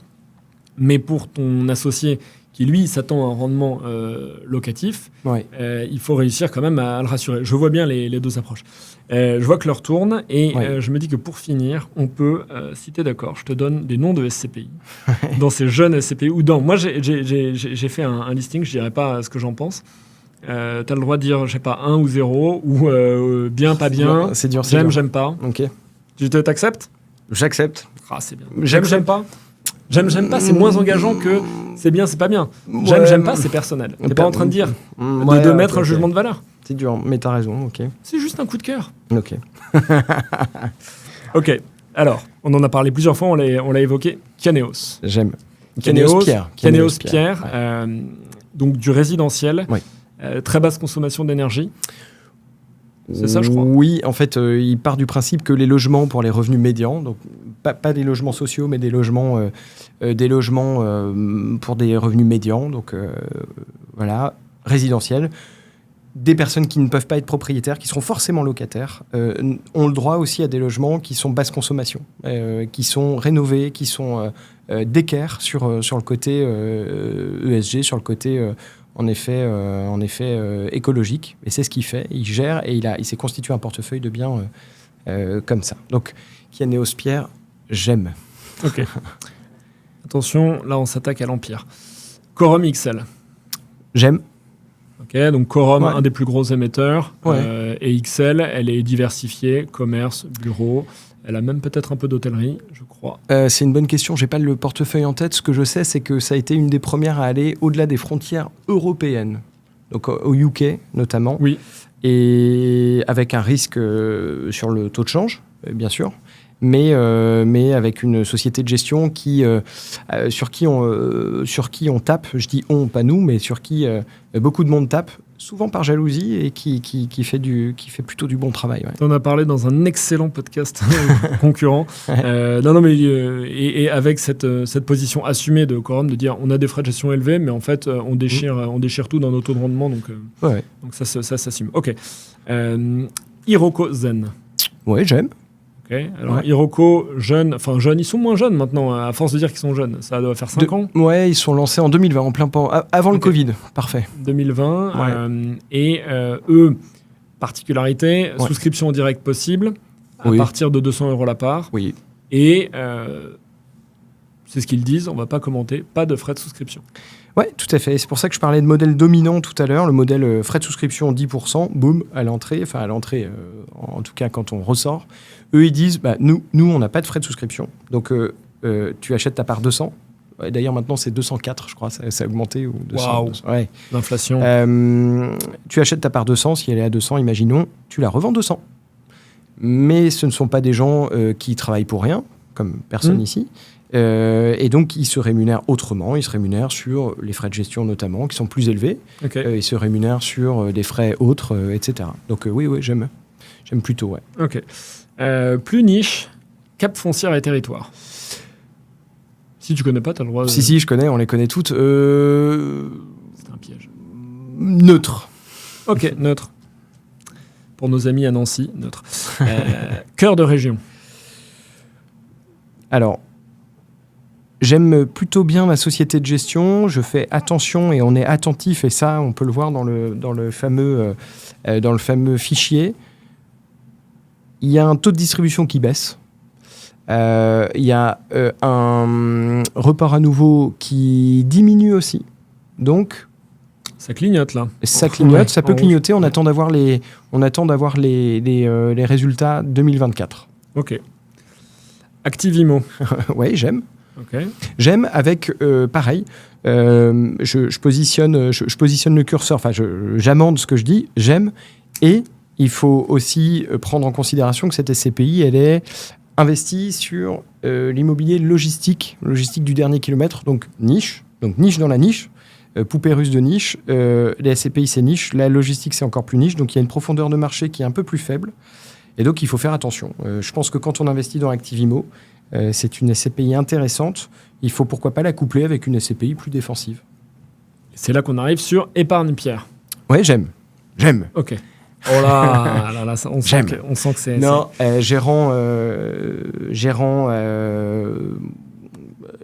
mais pour ton associé qui lui s'attend à un rendement locatif, il faut réussir quand même à le rassurer. Je vois bien les deux approches. Je vois que l'heure tourne et je me dis que pour finir, on peut, si tu es d'accord, je te donne des noms de SCPI dans ces jeunes SCPI ou dans. Moi, j'ai fait un listing, je dirais pas ce que j'en pense. Tu as le droit de dire, je sais pas, 1 ou 0, ou bien, pas bien. C'est dur, j'aime pas. Ok. Tu t'acceptes ? J'accepte. Ah, c'est bien. J'aime pas. J'aime pas, c'est moins engageant que c'est bien, c'est pas bien. J'aime pas, c'est personnel. T'es pas en train de dire de mettre un jugement de valeur. C'est dur, mais t'as raison, ok. C'est juste un coup de cœur. Ok. Ok, alors, on en a parlé plusieurs fois, on l'a évoqué. Kianéos. J'aime. Kianéos Pierre. Donc du résidentiel. Oui. Très basse consommation d'énergie. C'est ça, je crois. Oui, en fait, il part du principe que les logements pour les revenus médians, donc pas des logements sociaux, mais des logements pour des revenus médians, donc voilà, résidentiels. Des personnes qui ne peuvent pas être propriétaires, qui seront forcément locataires, ont le droit aussi à des logements qui sont basse consommation, qui sont rénovés, qui sont d'équerre sur le côté ESG, sur le côté en effet écologique. Et c'est ce qu'il fait. Il gère et il s'est constitué un portefeuille de biens comme ça. Donc, Kianéos Pierre, j'aime. Ok. Attention, là on s'attaque à l'Empire. Quorum XL. J'aime. Ok, donc Quorum, un des plus gros émetteurs. Ouais. Et XL, elle est diversifiée, commerce, bureau. Elle a même peut-être un peu d'hôtellerie, je crois. C'est une bonne question. Je n'ai pas le portefeuille en tête. Ce que je sais, c'est que ça a été une des premières à aller au-delà des frontières européennes. Donc au UK, notamment. Oui. Et avec un risque sur le taux de change, bien sûr. Mais avec une société de gestion sur qui on tape, je dis on, pas nous, mais sur qui beaucoup de monde tape, souvent par jalousie et qui fait plutôt du bon travail. Ouais. Tu en as parlé dans un excellent podcast concurrent. Et avec cette position assumée de Quorum de dire on a des frais de gestion élevés, mais en fait on déchire tout dans nos taux de rendement, donc ça s'assume. Ok. Hiroko Zen. Ouais, j'aime. Alors, Hiroko, jeunes, ils sont moins jeunes maintenant, à force de dire qu'ils sont jeunes. Ça doit faire 5 ans. Ouais, ils sont lancés en 2020, en plein avant le Covid. Parfait. 2020. Eux, particularité, souscription en direct possible, à partir de 200 € la part. Oui. Et c'est ce qu'ils disent, on ne va pas commenter, pas de frais de souscription. Oui, tout à fait. C'est pour ça que je parlais de modèle dominant tout à l'heure, le modèle frais de souscription 10%, boum, à l'entrée, en tout cas quand on ressort. Eux, ils disent, nous, on n'a pas de frais de souscription. Donc, tu achètes ta part 200. D'ailleurs, maintenant, c'est 204, je crois. Ça a augmenté. Ou 200, 200. Ouais. L'inflation. Tu achètes ta part 200. Si elle est à 200, imaginons, tu la revends 200. Mais ce ne sont pas des gens qui travaillent pour rien, comme personne ici. Et donc, ils se rémunèrent autrement. Ils se rémunèrent sur les frais de gestion, notamment, qui sont plus élevés. Ils se rémunèrent sur des frais autres, etc. Donc, oui, j'aime plutôt, ouais. Ok. Plus niche, Cap Foncière et Territoire. Si tu connais pas, tu as le droit de... Si, je connais, on les connaît toutes. C'est un piège. Neutre. Ok, neutre. Pour nos amis à Nancy, neutre. Cœur de région. Alors, j'aime plutôt bien la société de gestion. Je fais attention et on est attentif. Et ça, on peut le voir dans le fameux fichier. Il y a un taux de distribution qui baisse. Il y a un report à nouveau qui diminue aussi. Donc, ça clignote là. Ça clignote, ça peut clignoter. On attend d'avoir les résultats 2024. Ok. Activimo. Oui, j'aime. Okay. J'aime avec, pareil, je positionne le curseur, j'amende ce que je dis, j'aime, et il faut aussi prendre en considération que cette SCPI, elle est investie sur l'immobilier logistique du dernier kilomètre, donc niche dans la niche, poupée russe de niche, les SCPI c'est niche, la logistique c'est encore plus niche, donc il y a une profondeur de marché qui est un peu plus faible, et donc il faut faire attention. Je pense que quand on investit dans Activimo, c'est une SCPI intéressante. Il faut pourquoi pas la coupler avec une SCPI plus défensive. C'est là qu'on arrive sur Épargne Pierre. Ouais, j'aime. Ok. Oh là, on sent que c'est... Non, gérant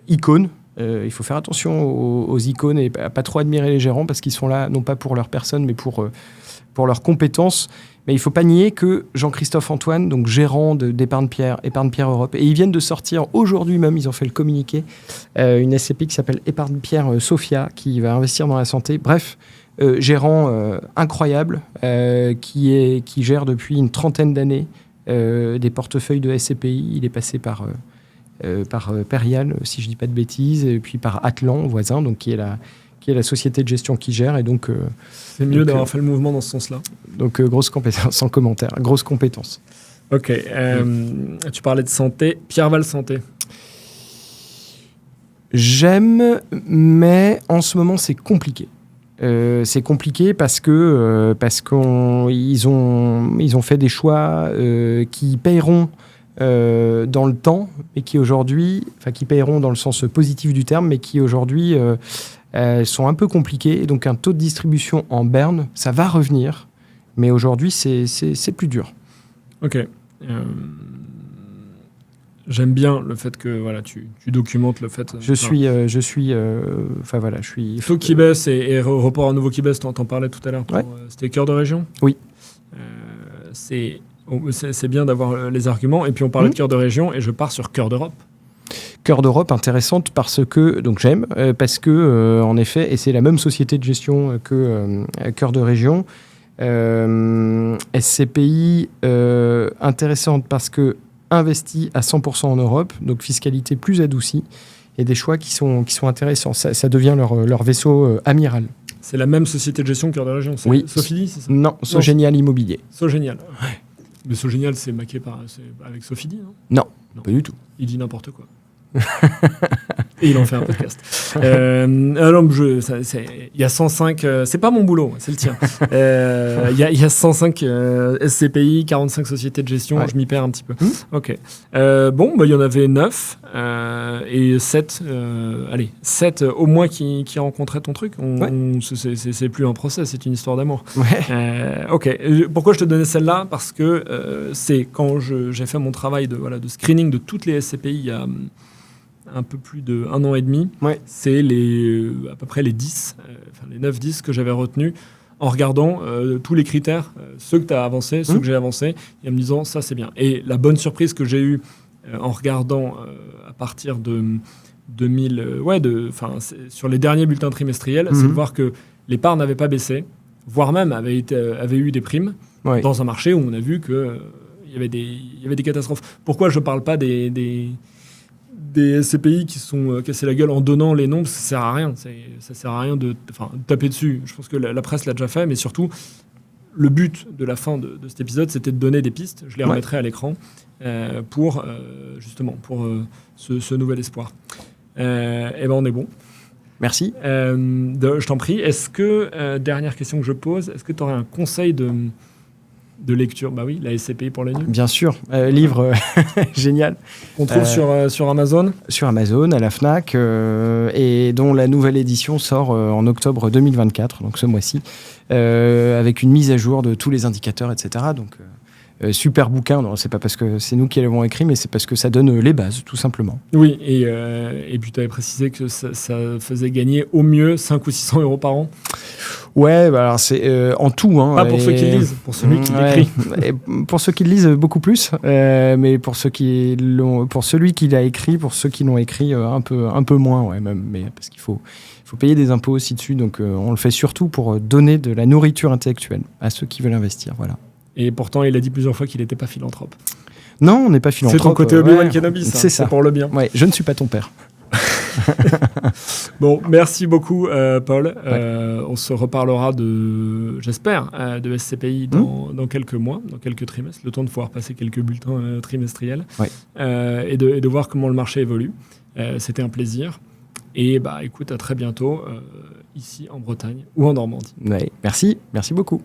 icône. Il faut faire attention aux icônes et pas trop admirer les gérants parce qu'ils sont là, non pas pour leur personne, mais pour leurs compétences. Mais il ne faut pas nier que Jean-Christophe Antoine, donc gérant d'Épargne Pierre Europe, et ils viennent de sortir aujourd'hui même, ils ont fait le communiqué, une SCPI qui s'appelle Épargne Pierre Sophia, qui va investir dans la santé. Bref, gérant incroyable, qui gère depuis une trentaine d'années des portefeuilles de SCPI. Il est passé par Perial, si je ne dis pas de bêtises, et puis par Atlan, voisin, donc qui est la société de gestion qui gère. Et donc, c'est mieux d'avoir fait le mouvement dans ce sens-là. Donc, grosse compétence, sans commentaire. Grosse compétence. Ok. Tu parlais de santé. Pierreval Santé. J'aime, mais en ce moment, c'est compliqué. C'est compliqué parce qu'ils ont fait des choix qui paieront dans le temps, mais qui paieront dans le sens positif du terme, mais qui aujourd'hui sont un peu compliqués. Et donc un taux de distribution en berne, ça va revenir, mais aujourd'hui c'est plus dur. Ok. J'aime bien le fait que tu documentes le fait. Je suis. Taux qui baisse et report à nouveau qui baisse. T'en parlais tout à l'heure. C'était cœur de région. Oui. C'est bien d'avoir les arguments. Et puis on parlait de cœur de région et je pars sur cœur d'Europe. Cœur d'Europe, intéressante parce que j'aime parce que en effet, et c'est la même société de gestion que cœur de région. SCPI intéressante parce que investi à 100% en Europe, donc fiscalité plus adoucie et des choix qui sont intéressants. Ça devient leur vaisseau amiral. C'est la même société de gestion que Cœur de Région. Oui. Sofidy, c'est ça? Non, Sogénial Immobilier. Sogénial. Ouais. Mais Sogénial, c'est maqué avec Sofidy, non? Non, pas du tout. Il dit n'importe quoi. Et il en fait un podcast. Il y a 105... c'est pas mon boulot, c'est le tien. Il y a 105 SCPI, 45 sociétés de gestion. Je m'y perds un petit peu. Ok. Il y en avait 9 et 7 au moins qui rencontraient ton truc. C'est plus un procès, c'est une histoire d'amour. Ok. Pourquoi je te donnais celle-là? Parce que c'est quand j'ai fait mon travail de screening de toutes les SCPI il y a un peu plus d'1 an et demi. C'est à peu près les 9-10 que j'avais retenus en regardant tous les critères, ceux que tu as avancés, ceux que j'ai avancés, et en me disant ça c'est bien. Et la bonne surprise que j'ai eue en regardant à partir de 2000, sur les derniers bulletins trimestriels, c'est de voir que les parts n'avaient pas baissé, voire même avaient eu des primes dans un marché où on a vu que il y avait des catastrophes. Pourquoi je ne parle pas des SCPI qui sont cassés la gueule en donnant les noms? Parce que ça sert à rien. Ça sert à rien de taper dessus. Je pense que la presse l'a déjà fait, mais surtout, le but de la fin de cet épisode, c'était de donner des pistes. Je les remettrai à l'écran pour ce nouvel espoir. On est bon. Merci. Je t'en prie. Est-ce que, dernière question que je pose, est-ce que tu aurais un conseil de lecture? Bah oui, la SCPI pour la nuit. Bien sûr, livre génial. On trouve sur Amazon. Sur Amazon, à la Fnac, et dont la nouvelle édition sort en octobre 2024, donc ce mois-ci, avec une mise à jour de tous les indicateurs, etc. Donc, super bouquin. Non, c'est pas parce que c'est nous qui l'avons écrit, mais c'est parce que ça donne les bases, tout simplement. Oui, et puis tu avais précisé que ça faisait gagner au mieux 500 ou 600 euros par an. Ouais, alors c'est en tout. Pas pour ceux qui le lisent, pour celui qui l'écrit. Pour ceux qui le lisent, beaucoup plus. Mais pour celui qui l'a écrit, pour ceux qui l'ont écrit, un peu moins, même. Mais parce qu'il faut payer des impôts aussi dessus. Donc on le fait surtout pour donner de la nourriture intellectuelle à ceux qui veulent investir. Voilà. Et pourtant, il a dit plusieurs fois qu'il n'était pas philanthrope. Non, on n'est pas philanthrope. C'est ton côté Obi-Wan Kenobi, ça. C'est ça. C'est pour le bien. Ouais, je ne suis pas ton père. Bon, merci beaucoup, Paul. On se reparlera j'espère, de SCPI dans quelques mois, dans quelques trimestres, le temps de pouvoir passer quelques bulletins trimestriels et de voir comment le marché évolue. C'était un plaisir. Et écoute, à très bientôt, ici en Bretagne ou en Normandie. Ouais, merci beaucoup.